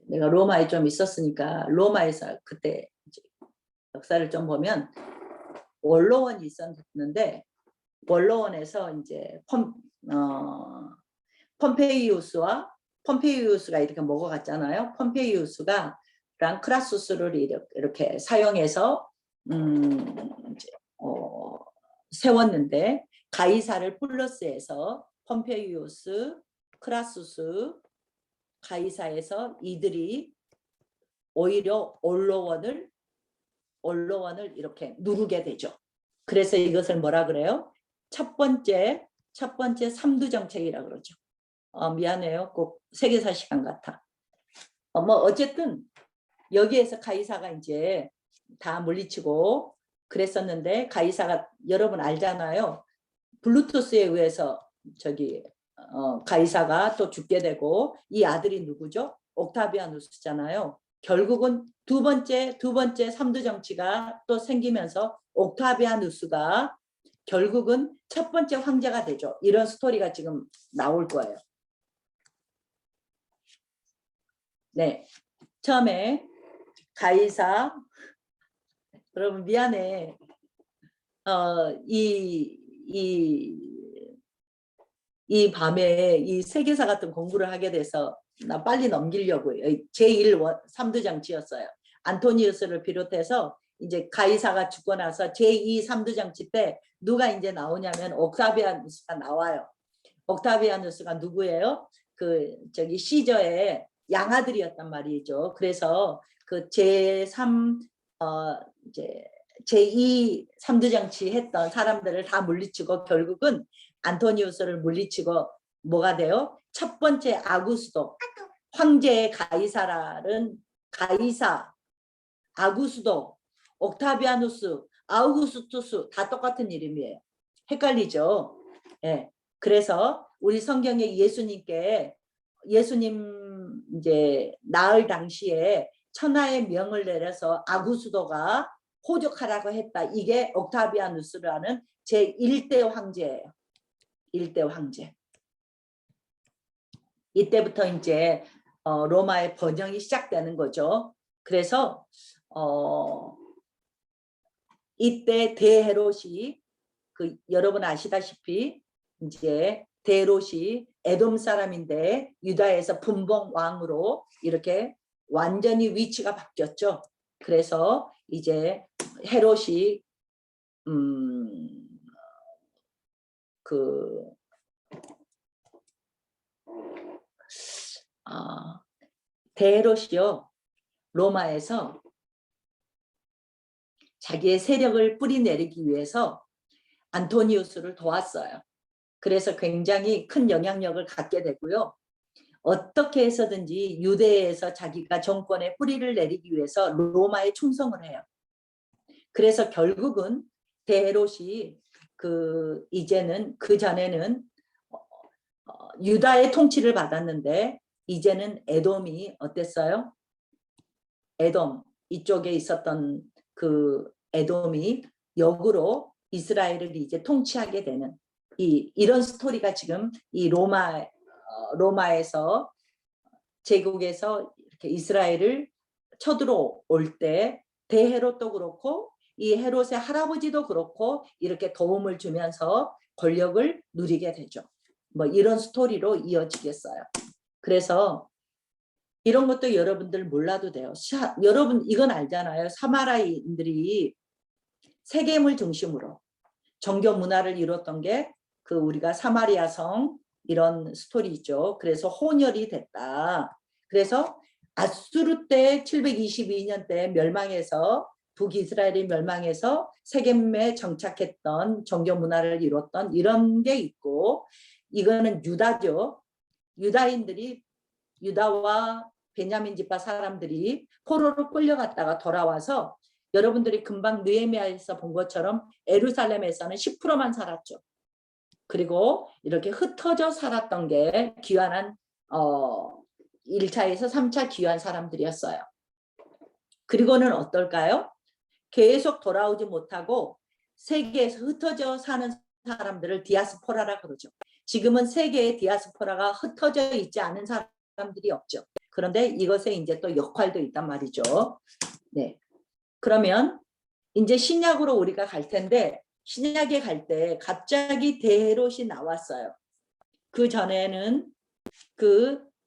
내가 로마에 좀 있었으니까 로마에서 그때 역사를 좀 보면 원로원이 있었는데 원로원에서 이제 폼페이우스가 이렇게 먹어갔잖아요. 폼페이우스가 크라수스를 이렇게 사용해서 세웠는데 가이사를 플러스해서 폼페이우스, 크라수스, 가이사에서 이들이 오히려 원로원을 이렇게 누르게 되죠. 그래서 이것을 뭐라 그래요? 첫 번째 삼두정책이라고 그러죠. 미안해요. 꼭 세계사 시간 같아. 뭐 어쨌든 여기에서 가이사가 이제 다 물리치고 그랬었는데 가이사가 여러분 알잖아요. 블루투스에 의해서 가이사가 또 죽게 되고 이 아들이 누구죠? 옥타비아누스잖아요. 결국은 두 번째 삼두정치가 또 생기면서 옥타비아누스가 결국은 첫 번째 황제가 되죠. 이런 스토리가 지금 나올 거예요. 네, 처음에 가이사, 여러분 미안해. 이 밤에 이 세계사 같은 공부를 하게 돼서 나 빨리 넘기려고요. 제1 삼두정치였어요. 안토니우스를 비롯해서 이제 가이사가 죽고 나서 제2 삼두정치 때 누가 이제 나오냐면 옥타비아누스가 나와요. 옥타비아누스가 누구예요? 시저의 양아들이었단 말이죠. 그래서 그 제2 삼두정치 했던 사람들을 다 물리치고 결국은 안토니우스를 물리치고 뭐가 돼요? 첫 번째 아구스도, 황제의 가이사, 아구스도, 옥타비아누스, 아우구스투스 다 똑같은 이름이에요. 헷갈리죠? 예. 그래서 우리 성경에 예수님 이제 나을 당시에 천하의 명을 내려서 아구스도가 호적하라고 했다. 이게 옥타비아누스라는 제1대 황제예요. 1대 황제. 이때부터 이제 로마의 번영이 시작되는 거죠. 그래서 이때 대헤롯이 여러분 아시다시피 이제 대헤롯이 에돔 사람인데 유다에서 분봉 왕으로 이렇게 완전히 위치가 바뀌었죠. 그래서 이제 헤롯이 대헤롯이요 로마에서 자기의 세력을 뿌리내리기 위해서 안토니우스를 도왔어요. 그래서 굉장히 큰 영향력을 갖게 되고요. 어떻게 해서든지 유대에서 자기가 정권에 뿌리를 내리기 위해서 로마에 충성을 해요. 그래서 결국은 대헤롯이 이제는 그 전에는 유다의 통치를 받았는데 이제는 에돔이 어땠어요? 에돔 이쪽에 있었던 그 에돔이 역으로 이스라엘을 이제 통치하게 되는 이런 스토리가 지금 이 로마에서 제국에서 이렇게 이스라엘을 쳐들어올 때 대헤롯도 그렇고 이 헤롯의 할아버지도 그렇고 이렇게 도움을 주면서 권력을 누리게 되죠. 뭐 이런 스토리로 이어지겠어요. 그래서 이런 것도 여러분들 몰라도 돼요. 여러분 이건 알잖아요. 사마라인들이 세겜을 중심으로 정교 문화를 이뤘던 게 그 우리가 사마리아 성 이런 스토리죠. 그래서 혼혈이 됐다. 그래서 아수르 때 722년 때 멸망해서 북이스라엘이 멸망해서 세겜에 정착했던 정교 문화를 이뤘던 이런 게 있고 이거는 유다죠. 유다인들이 유다와 베냐민 지파 사람들이 포로로 끌려갔다가 돌아와서 여러분들이 금방 느헤미야에서 본 것처럼 예루살렘에서는 10%만 살았죠. 그리고 이렇게 흩어져 살았던 게 귀환한 1차에서 3차 귀환 사람들이었어요. 그리고는 어떨까요? 계속 돌아오지 못하고 세계에서 흩어져 사는 사람들을 디아스포라라 그러죠. 지금은 세계의 디아스포라가 흩어져 있지 않은 사람들이 없죠. 그런데 이것에 이제 또 역할도 있단 말이죠. 네. 그러면 이제 신약으로 우리가 갈 텐데 신약에 갈 때 갑자기 대헤롯이 나왔어요. 그 전에는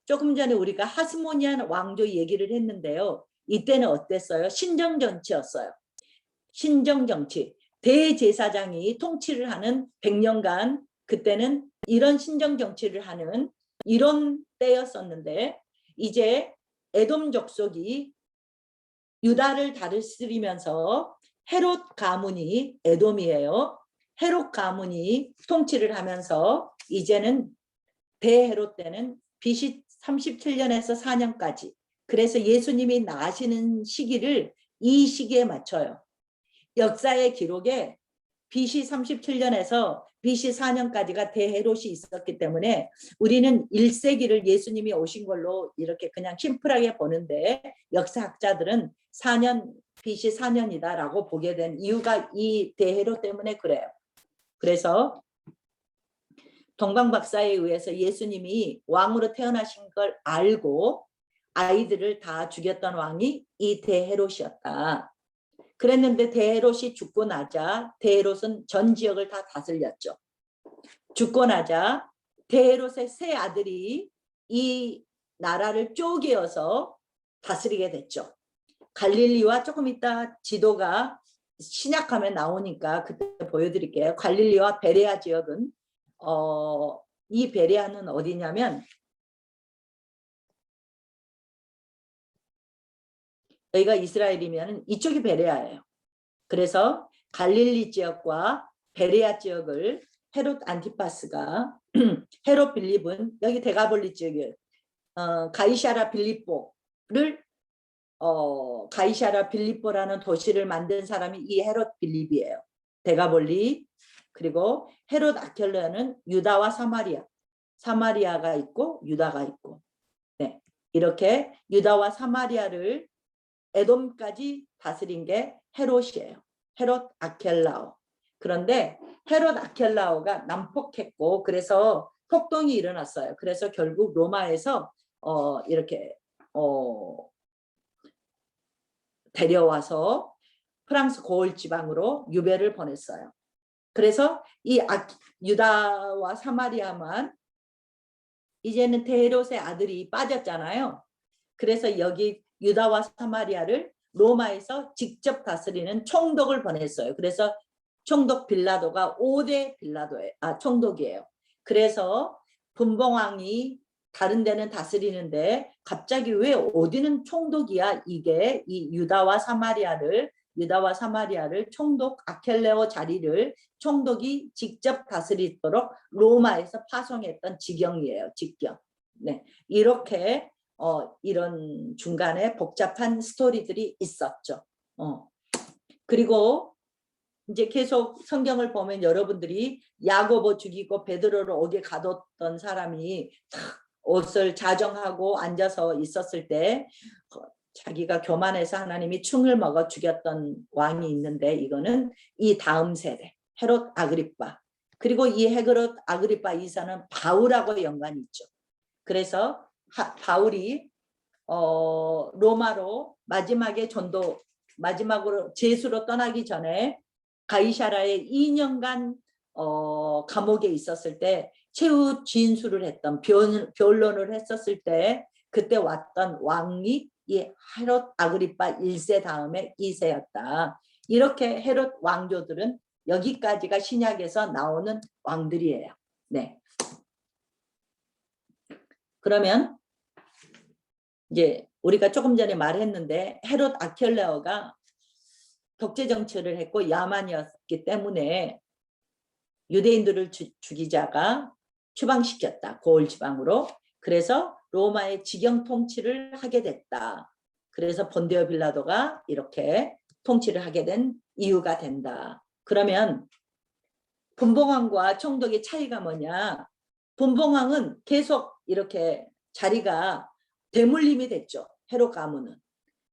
조금 전에 우리가 하스모니안 왕조 얘기를 했는데요. 이때는 어땠어요? 신정정치였어요. 신정정치. 대제사장이 통치를 하는 100년간 그때는 이런 신정정치를 하는 이런 때였었는데 이제 에돔 족속이 유다를 다스리면서 헤롯 가문이 에돔이에요. 헤롯 가문이 통치를 하면서 이제는 대헤롯 때는 BC 37년에서 4년까지 그래서 예수님이 나시는 시기를 이 시기에 맞춰요. 역사의 기록에 BC 37년에서 BC 4년까지가 대헤롯이 있었기 때문에 우리는 1세기를 예수님이 오신 걸로 이렇게 그냥 심플하게 보는데 역사학자들은 4년 BC 4년이다라고 보게 된 이유가 이 대헤롯 때문에 그래요. 그래서 동방 박사에 의해서 예수님이 왕으로 태어나신 걸 알고 아이들을 다 죽였던 왕이 이 대헤롯이었다. 그랬는데 대헤롯이 죽고 나자 대헤롯은 전 지역을 다 다스렸죠. 죽고 나자 대헤롯의 세 아들이 이 나라를 쪼개어서 다스리게 됐죠. 갈릴리와 조금 이따 지도가 신약하면 나오니까 그때 보여드릴게요. 갈릴리와 베레아 지역은 이 베레아는 어디냐면 여기가 이스라엘이면 이쪽이 베레아예요. 그래서 갈릴리 지역과 베레아 지역을 헤롯 안티파스가 헤롯 빌립은 여기 데가볼리 지역이에요. 가이샤라 빌립보를 가이샤라 빌립보라는 도시를 만든 사람이 이 헤롯 빌립이에요. 데가볼리 그리고 헤롯 아켈레는 유다와 사마리아가 있고 유다가 있고 네 이렇게 유다와 사마리아를 에돔까지 다스린 게 헤롯이에요. 헤롯 아켈라오. 그런데 헤롯 아켈라오가 난폭했고 그래서 폭동이 일어났어요. 그래서 결국 로마에서 이렇게 데려와서 프랑스 고을 지방으로 유배를 보냈어요. 그래서 이 유다와 사마리아만 이제는 대헤롯의 아들이 빠졌잖아요. 그래서 여기 유다와 사마리아를 로마에서 직접 다스리는 총독을 보냈어요. 그래서 총독 빌라도가 5대 총독이에요. 그래서 분봉왕이 다른 데는 다스리는데 갑자기 왜 어디는 총독이야 이게 이 유다와 사마리아를 총독 아켈레오 자리를 총독이 직접 다스리도록 로마에서 파송했던 지경이에요. 지경. 네, 이렇게 이런 중간에 복잡한 스토리들이 있었죠. 그리고 이제 계속 성경을 보면 여러분들이 야고보 죽이고 베드로를 옥에 가뒀던 사람이 옷을 자정하고 앉아서 있었을 때 자기가 교만해서 하나님이 충을 먹어 죽였던 왕이 있는데, 이거는 이 다음 세대 헤롯 아그리빠, 그리고 이 헤롯 아그리빠 이사는 바울하고 연관이 있죠. 그래서 바울이 로마로 마지막으로 제수로 떠나기 전에 가이사라에 2년간 감옥에 있었을 때 최후 진술을 했던 변론을 했었을 때 그때 왔던 왕이 이 헤롯 아그리빠 1세 다음에 2세였다. 이렇게 헤롯 왕조들은 여기까지가 신약에서 나오는 왕들이에요. 네. 그러면 이제 우리가 조금 전에 말했는데 헤롯 아켈레오가 독재 정치를 했고 야만이었기 때문에 유대인들을 죽이자가 추방시켰다. 고을 지방으로. 그래서 로마의 지경 통치를 하게 됐다. 그래서 본디오 빌라도가 이렇게 통치를 하게 된 이유가 된다. 그러면 분봉왕과 총독의 차이가 뭐냐? 분봉왕은 계속 이렇게 자리가 대물림이 됐죠. 헤롯 가문은.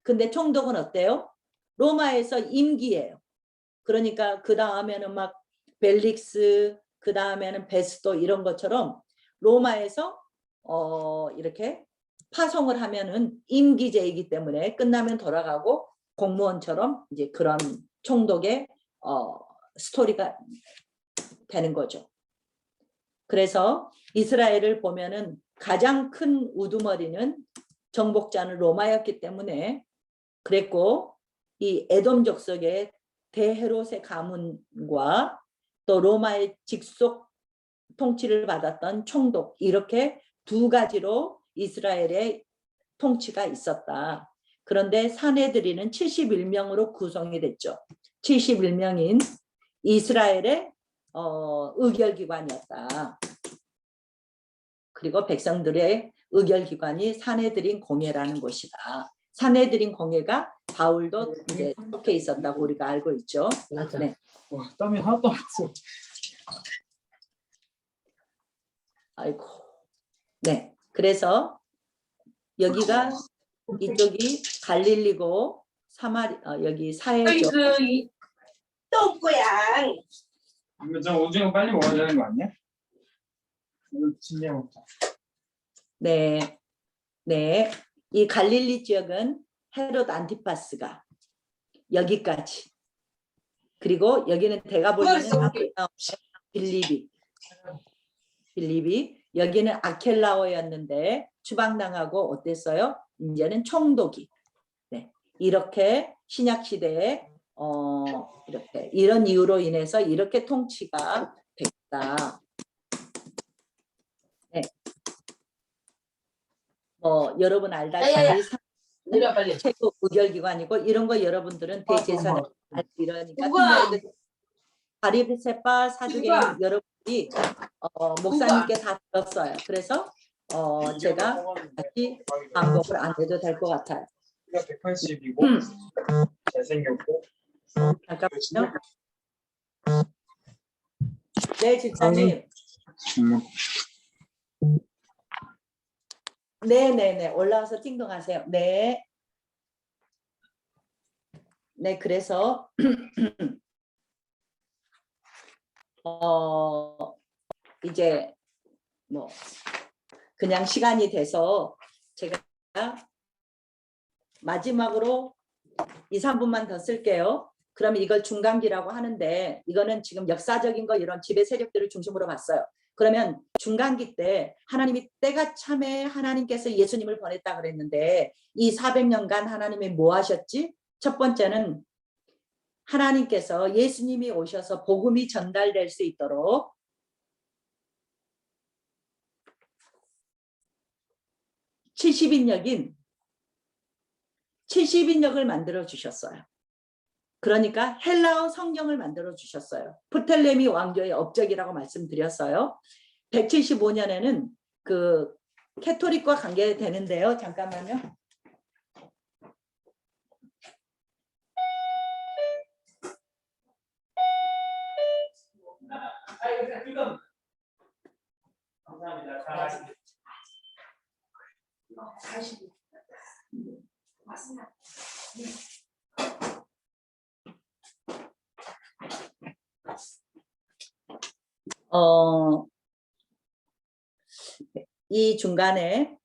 근데 총독은 어때요? 로마에서 임기예요. 그러니까 그 다음에는 막 벨릭스, 그 다음에는 베스도 이런 것처럼 로마에서 이렇게 파송을 하면은 임기제이기 때문에 끝나면 돌아가고 공무원처럼 이제 그런 총독의 스토리가 되는 거죠. 그래서 이스라엘을 보면은 가장 큰 우두머리는 정복자는 로마였기 때문에 그랬고, 이 에돔 족속의 대헤롯의 가문과 또 로마의 직속 통치를 받았던 총독, 이렇게 두 가지로 이스라엘의 통치가 있었다. 그런데 사내들이는 71명으로 구성이 됐죠. 71명인 이스라엘의 의결기관이었다. 그리고 백성들의 의결기관이 사내들인 공회라는 곳이다. 사내들인 공회가 바울도 이제 속해 있었다고 우리가 알고 있죠. 맞아. 네. 와, 땀이 하나도 안 났어. 아이고. 네. 그래서 여기가 이쪽이 갈릴리고 여기 사해죠. 이 똥꼬야. 이거 저 오징어 빨리 먹어야 되는 거 아니야? 이거 진짜 먹자. 네. 네. 이 갈릴리 지역은 헤롯 안티파스가 여기까지. 그리고 여기는 대가볼리는 빌립이 여기는 아켈라오였는데 추방당하고 어땠어요? 이제는 총독이. 네. 이렇게 신약 시대에 이렇게 이런 이유로 인해서 이렇게 통치가 됐다. 네. 여러분 알다시피 내려 빨리. 최고 의결기관이고 이런 거 여러분들은 대제사장 이러니까 우와. 바리새파 사두개인 여러분이 목사님께 다 들었어요. 그래서 제가 다시 반복을 안 해도 될 것 같아요. 키가 180이고 잘생겼고. 잠깐만요. 네, 집사님. 네네네. 올라와서 띵동하세요. 네. 네, 그래서 이제 뭐 그냥 시간이 돼서 제가 마지막으로 2, 3분만 더 쓸게요. 그러면 이걸 중간기라고 하는데 이거는 지금 역사적인 거 이런 지배 세력들을 중심으로 봤어요. 그러면 중간기 때 하나님이 때가 참에 하나님께서 예수님을 보냈다 그랬는데 이 400년간 하나님이 뭐 하셨지? 첫 번째는 하나님께서 예수님이 오셔서 복음이 전달될 수 있도록 (70인역인) 70인역을 만들어 주셨어요. 그러니까 헬라어 성경을 만들어 주셨어요. 프텔레미 왕조의 업적이라고 말씀드렸어요. 175년에는 그 캐토릭과 관계되는데요. 잠깐만요. 이 중간에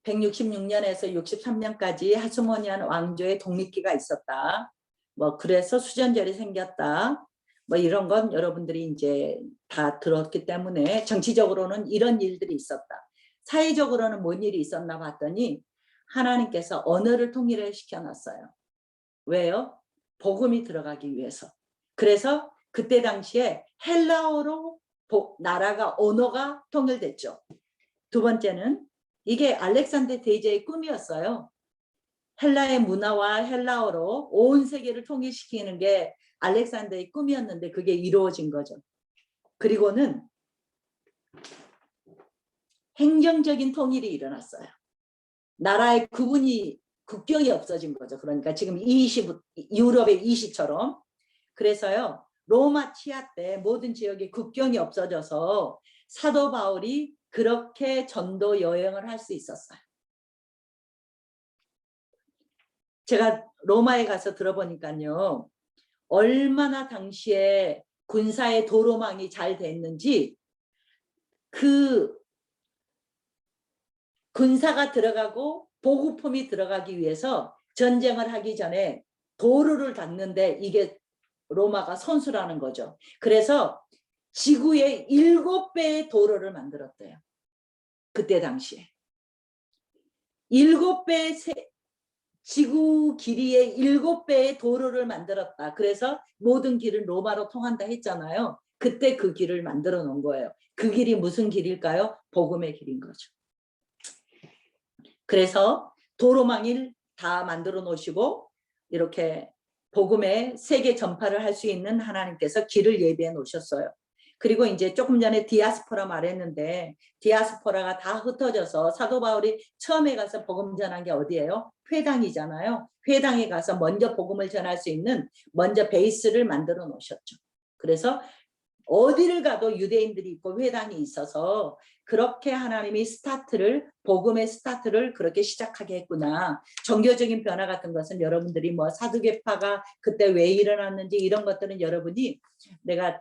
166년에서 63년까지 하스모니안 왕조의 독립기가 있었다. 뭐 그래서 수전절이 생겼다. 뭐 이런 건 여러분들이 이제 다 들었기 때문에 정치적으로는 이런 일들이 있었다. 사회적으로는 뭔 일이 있었나 봤더니 하나님께서 언어를 통일을 시켜놨어요. 왜요? 복음이 들어가기 위해서. 그래서 그때 당시에 헬라어로 나라가 언어가 통일됐죠. 두 번째는 이게 알렉산더 대제의 꿈이었어요. 헬라의 문화와 헬라어로 온 세계를 통일시키는 게 알렉산더의 꿈이었는데 그게 이루어진 거죠. 그리고는 행정적인 통일이 일어났어요. 나라의 국경이 없어진 거죠. 그러니까 지금 유럽의 이시처럼. 그래서요. 로마 치하 때 모든 지역에 국경이 없어져서 사도 바울이 그렇게 전도 여행을 할 수 있었어요. 제가 로마에 가서 들어보니까요. 얼마나 당시에 군사의 도로망이 잘 됐는지 그 군사가 들어가고 보급품이 들어가기 위해서 전쟁을 하기 전에 도로를 닦는데 이게 로마가 선수라는 거죠. 그래서 지구의 7배의 도로를 만들었대요. 그때 당시에. 7배의 지구 길이의 7배의 도로를 만들었다. 그래서 모든 길은 로마로 통한다 했잖아요. 그때 그 길을 만들어 놓은 거예요. 그 길이 무슨 길일까요? 복음의 길인 거죠. 그래서 도로망을 다 만들어 놓으시고 이렇게 복음의 세계 전파를 할 수 있는 하나님께서 길을 예비해 놓으셨어요. 그리고 이제 조금 전에 디아스포라 말했는데 디아스포라가 다 흩어져서 사도 바울이 처음에 가서 복음 전한 게 어디예요? 회당이잖아요. 회당에 가서 먼저 복음을 전할 수 있는 먼저 베이스를 만들어 놓으셨죠. 그래서 어디를 가도 유대인들이 있고 회당이 있어서 그렇게 하나님이 복음의 스타트를 그렇게 시작하게 했구나. 종교적인 변화 같은 것은 여러분들이 뭐 사두개파가 그때 왜 일어났는지 이런 것들은 여러분이 내가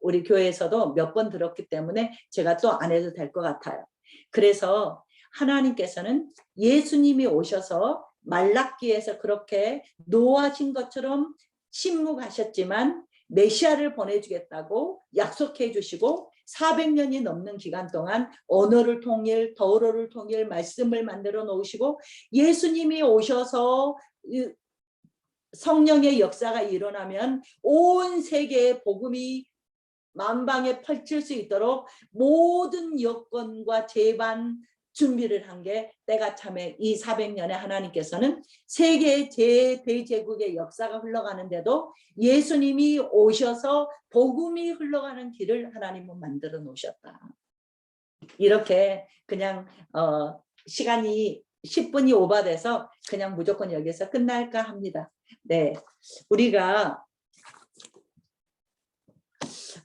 우리 교회에서도 몇 번 들었기 때문에 제가 또 안 해도 될 것 같아요. 그래서 하나님께서는 예수님이 오셔서 말라기에서 그렇게 노하신 것처럼 침묵하셨지만 메시아를 보내주겠다고 약속해 주시고 400년이 넘는 기간 동안 언어를 통일, 더러를 통일, 말씀을 만들어 놓으시고 예수님이 오셔서 성령의 역사가 일어나면 온 세계에 복음이 만방에 펼칠 수 있도록 모든 여건과 제반 준비를 한 게 때가 참에 이 400년에 하나님께서는 세계 대제국의 역사가 흘러가는데도 예수님이 오셔서 복음이 흘러가는 길을 하나님은 만들어 놓으셨다. 이렇게 그냥 시간이 10분이 오버돼서 그냥 무조건 여기서 끝날까 합니다. 네, 우리가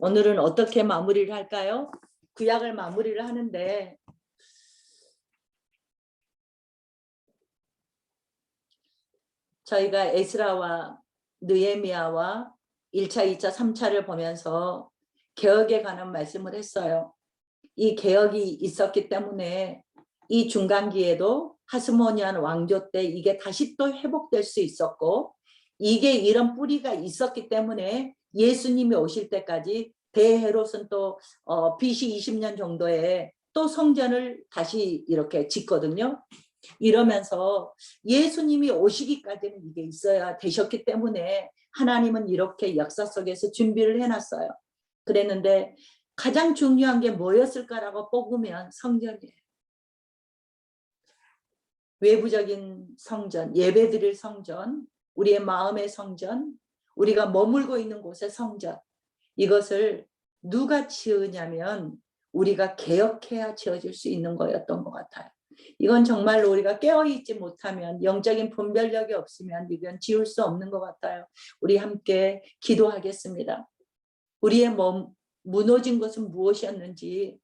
오늘은 어떻게 마무리를 할까요? 구약을 마무리를 하는데 저희가 에스라와 느헤미야와 1차, 2차, 3차를 보면서 개혁에 관한 말씀을 했어요. 이 개혁이 있었기 때문에 이 중간기에도 하스모니안 왕조 때 이게 다시 또 회복될 수 있었고 이게 이런 뿌리가 있었기 때문에 예수님이 오실 때까지 대헤롯은 또 BC 20년 정도에 또 성전을 다시 이렇게 짓거든요. 이러면서 예수님이 오시기까지는 이게 있어야 되셨기 때문에 하나님은 이렇게 역사 속에서 준비를 해놨어요. 그랬는데 가장 중요한 게 뭐였을까라고 뽑으면 성전이에요. 외부적인 성전, 예배드릴 성전, 우리의 마음의 성전, 우리가 머물고 있는 곳의 성전, 이것을 누가 지으냐면 우리가 개혁해야 지어질 수 있는 거였던 것 같아요. 이건 정말로 우리가 깨어있지 못하면, 영적인 분별력이 없으면 이건 지울 수 없는 것 같아요. 우리 함께 기도하겠습니다. 우리의 몸 무너진 것은 무엇이었는지,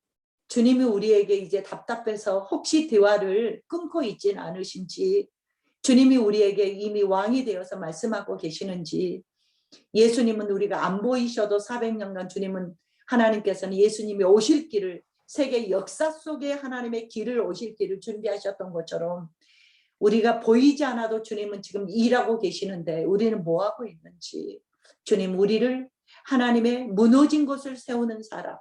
주님이 우리에게 이제 답답해서 혹시 대화를 끊고 있진 않으신지, 주님이 우리에게 이미 왕이 되어서 말씀하고 계시는지, 예수님은 우리가 안 보이셔도 400년간 주님은 하나님께서는 예수님이 오실 길을, 세계 역사 속에 하나님의 길을 오실 길을 준비하셨던 것처럼 우리가 보이지 않아도 주님은 지금 일하고 계시는데 우리는 뭐 하고 있는지, 주님 우리를 하나님의 무너진 곳을 세우는 사람,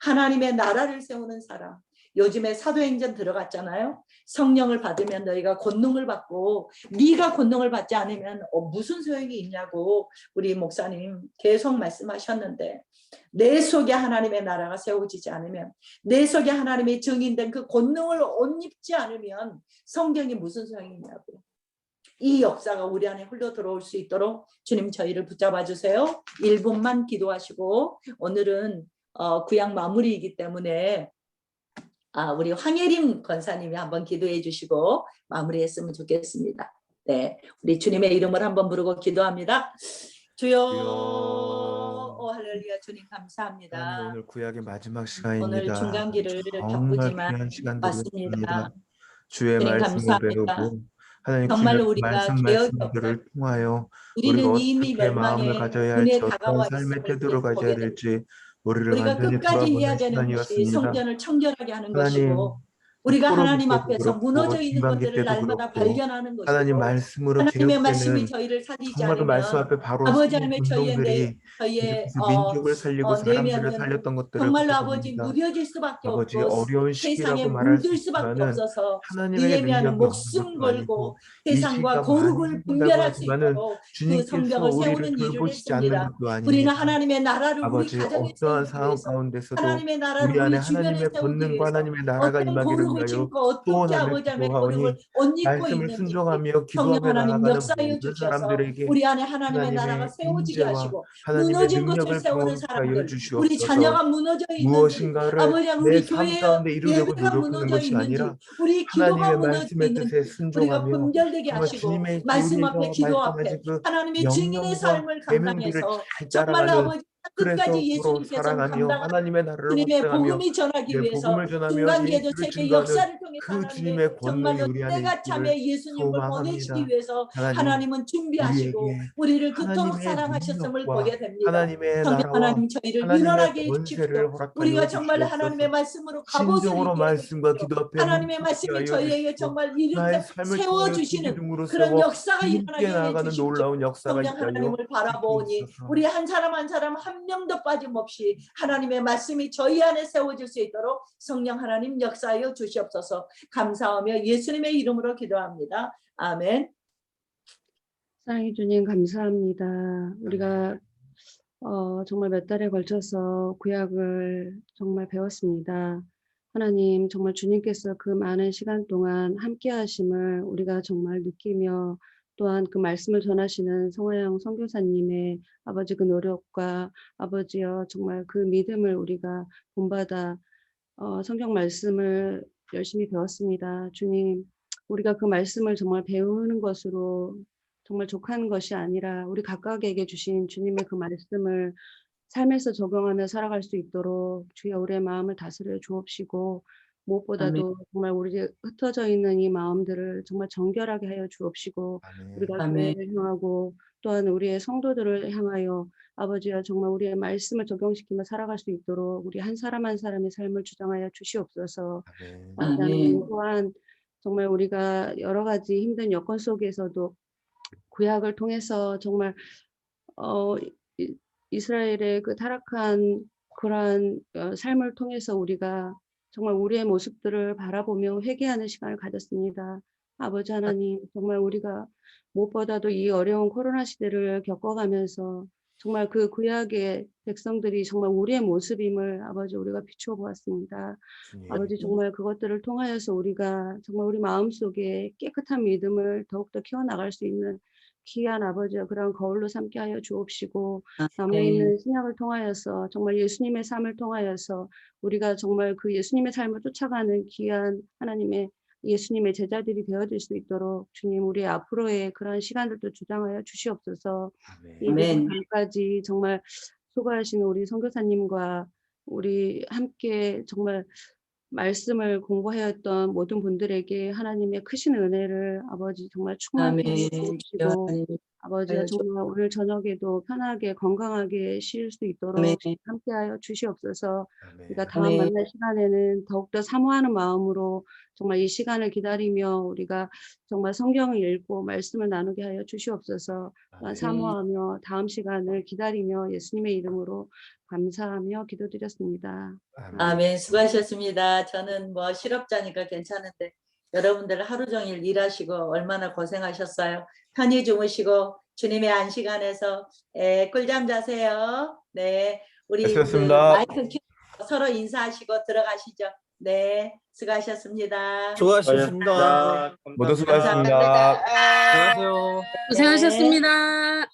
하나님의 나라를 세우는 사람, 요즘에 사도행전 들어갔잖아요. 성령을 받으면 너희가 권능을 받고, 네가 권능을 받지 않으면 무슨 소용이 있냐고 우리 목사님 계속 말씀하셨는데, 내 속에 하나님의 나라가 세워지지 않으면, 내 속에 하나님의 증인된 그 권능을 옷 입지 않으면 성경이 무슨 소용이 있냐고. 이 역사가 우리 안에 흘러 들어올 수 있도록 주님 저희를 붙잡아 주세요. 1분만 기도하시고, 오늘은 구약 마무리이기 때문에 우리 황예림 권사님이 한번 기도해 주시고 마무리했으면 좋겠습니다. 네, 우리 주님의 이름을 한번 부르고 기도합니다. 주여, 할렐루야. 주님 감사합니다. 하나님, 오늘 구약의 마지막 오늘 시간입니다. 중간기를 정말 바쁘지만 귀한 시간들이었습니다. 맞습니다. 주의 주님 말씀을 감사합니다. 배우고 하나님 정말 구약 우리가 말씀들을 통하여 우리는 우리가 이미 어떻게 마음을 멸망의 가져야 눈에 할지, 어떤 다가와 삶의 있음을 태도를 가져야 보게 됩니다. 될지 우리를 우리가 완전히 끝까지 해야 돌아보는 되는 것이 시간이었습니다. 성전을 청결하게 하는 하나님, 것이고, 우리가 포로기 하나님 때도 앞에서 그렇고 무너져 있는 중간기 것들을 때도 날마다 그렇고 발견하는 하나님 것이고, 말씀으로 하나님의 말씀이 개혁되는 저희를 살리지 정말 그 말씀 않으면 앞에 바로 아버지 서는 하나님의 저희의 분동들이 계속해서 민족을 살리고 사람들을 내면은 살렸던 것들을 정말로 보게 아버지 됩니다. 무뎌질 수밖에 아버지, 없고 어려운 세상에 시기라고 말할 수 물들 수밖에 있지만은 없어서 하나님에게 느헤미야는 능력이 없는 목숨 것도 아니고 걸고 이 세상과 시기가 많이 거룩을 힘들다고 분별할 수 하지만은 있도록 그 주님께서 성벽을 우리를 세우는 일을 돌보시지 않는 했습니다. 것도 우리는 아닙니다. 하나님의 나라를 우리 아버지, 가정에 어떠한 세우기 상황 위해서, 가운데서도 하나님의 나라를 우리 안에 우리 주변에 하나님의 세우기 권능과 위해서 하나님의 나라가 어떤 임하기를 거룩을 위하여 짓고 어떻게 소원하며 아버지 하나님의 기도하오니 거룩을 옷 입고 말씀을 있는지 순종하며 성령 기도하며 하나님 나아가는 역사해 모든 주셔서 사람들에게 우리 안에 하나님의 나라가 하나님의 세워지게 임재와 하시고, 하나님의 무너진 것을 능력을 세우는 경험케 하여 사람들, 우리 주시옵소서. 자녀가 무너져 있는지, 무엇인가를 아버지 내 우리 삶 교회 가운데 이루려고 예배가 노력하는 무너져 것이 있는지, 아니라 우리 기도가 하나님의 무너져 말씀의 있는지 뜻에 우리가 순종하며 분별되게 정말 하시고 주님의 말씀 앞에 우리에서 기도 앞에 말씀하신 그 하나님의 증인의 명령과 삶을 계명들을 감당해서 잘 정말 따라가는, 아버지 그래서 끝까지 서로 예수님께서는 사랑하며 감당하는 하나님의 나라를 주님의 확장하며 복음이 전하기 내 위해서 복음을 전하며 중간기에도 예수를 세계 증거하는 역사를 통해서 그 하나님의 주님의 권능이 정말로 우리 안에 때가 있기를 참에 예수님을 보내시기 소망합니다. 위해서 하나님, 하나님은 준비하시고 우리에게 우리를 그토록 하나님의 사랑하셨음을 능력과 보게 됩니다. 하나님의 성령 나라와 하나님 저희를 하나님의 일어나게 해주십시오. 권세를 허락하여 우리가 정말 하나님의 주시옵소서. 말씀으로 갑옷을 진정으로 입게 말씀과 해주십시오. 기도 앞에 하나님의 묵묵히 말씀이 하여 저희에게 주시고 정말 나의 이렇게 삶을 통하여 두 세워주시는 기둥으로 그런 세워 역사가 힘있게 일어나게 나아가는 해주십시오. 놀라운 역사가 성령 있게 하여 하나님을 바라보니 주시옵소서. 우리 한 사람 한 사람 한 명도 빠짐없이 하나님의 말씀이 저희 안에 세워질 수 있도록 성령 하나님 역사하여 주시옵소서. 감사하며 예수님의 이름으로 기도합니다. 아멘. 사랑해 주님 감사합니다. 우리가 정말 몇 달에 걸쳐서 구약을 정말 배웠습니다. 하나님 정말 주님께서 그 많은 시간 동안 함께 하심을 우리가 정말 느끼며, 또한 그 말씀을 전하시는 성화영 선교사님의 아버지 그 노력과 아버지여 정말 그 믿음을 우리가 본받아 성경 말씀을 열심히 배웠습니다. 주님, 우리가 그 말씀을 정말 배우는 것으로 정말 족한 것이 아니라 우리 각각에게 주신 주님의 그 말씀을 삶에서 적용하며 살아갈 수 있도록 주여 우리의 마음을 다스려 주옵시고, 무엇보다도 정말 우리 흩어져 있는 이 마음들을 정말 정결하게 하여 주옵시고, 우리가 아멘. 교회를 향하고 또한 우리의 성도들을 향하여 아버지여 정말 우리의 말씀을 적용시키며 살아갈 수 있도록 우리 한 사람 한 사람의 삶을 주장하여 주시옵소서. 아버지 하나님, 또한 정말 우리가 여러 가지 힘든 여건 속에서도 구약을 통해서 정말 이스라엘의 그 타락한 그러한 삶을 통해서 우리가 정말 우리의 모습들을 바라보며 회개하는 시간을 가졌습니다. 아버지 하나님, 정말 우리가 무엇보다도 이 어려운 코로나 시대를 겪어가면서 정말 그 구약의 백성들이 정말 우리의 모습임을 아버지 우리가 비추어 보았습니다. 아버지 정말 그것들을 통하여서 우리가 정말 우리 마음속에 깨끗한 믿음을 더욱더 키워나갈 수 있는 귀한 아버지와 그런 거울로 삼게 하여 주옵시고, 남아있는 신약을 통하여서 정말 예수님의 삶을 통하여서 우리가 정말 그 예수님의 삶을 쫓아가는 귀한 하나님의 예수님의 제자들이 되어질 수 있도록 주님 우리 앞으로의 그런 시간들도 주장하여 주시옵소서. 이 밤까지 정말 수고하시는 우리 선교사님과 우리 함께 정말 말씀을 공부하였던 모든 분들에게 하나님의 크신 은혜를 아버지 정말 충만케 아멘. 주시고 아버지가 정말 오늘 저녁에도 편하게 건강하게 쉴 수 있도록 아멘. 함께하여 주시옵소서. 우리가 아멘. 다음 아멘. 만날 시간에는 더욱더 사모하는 마음으로 정말 이 시간을 기다리며 우리가 정말 성경을 읽고 말씀을 나누게 하여 주시옵소서. 또한 사모하며 다음 시간을 기다리며 예수님의 이름으로 감사하며 기도드렸습니다. 아멘. 수고하셨습니다. 저는 뭐 실업자니까 괜찮은데 여러분들 하루 종일 일하시고 얼마나 고생하셨어요. 편히 주무시고 주님의 안식 안에서 꿀잠 자세요. 네, 우리 그 수고하셨습니다. 마이크 켜고 서로 인사하시고 들어가시죠. 네, 수고하셨습니다. 수고하셨습니다. 모두 수고하셨습니다. 안녕하세요. 고생하셨습니다.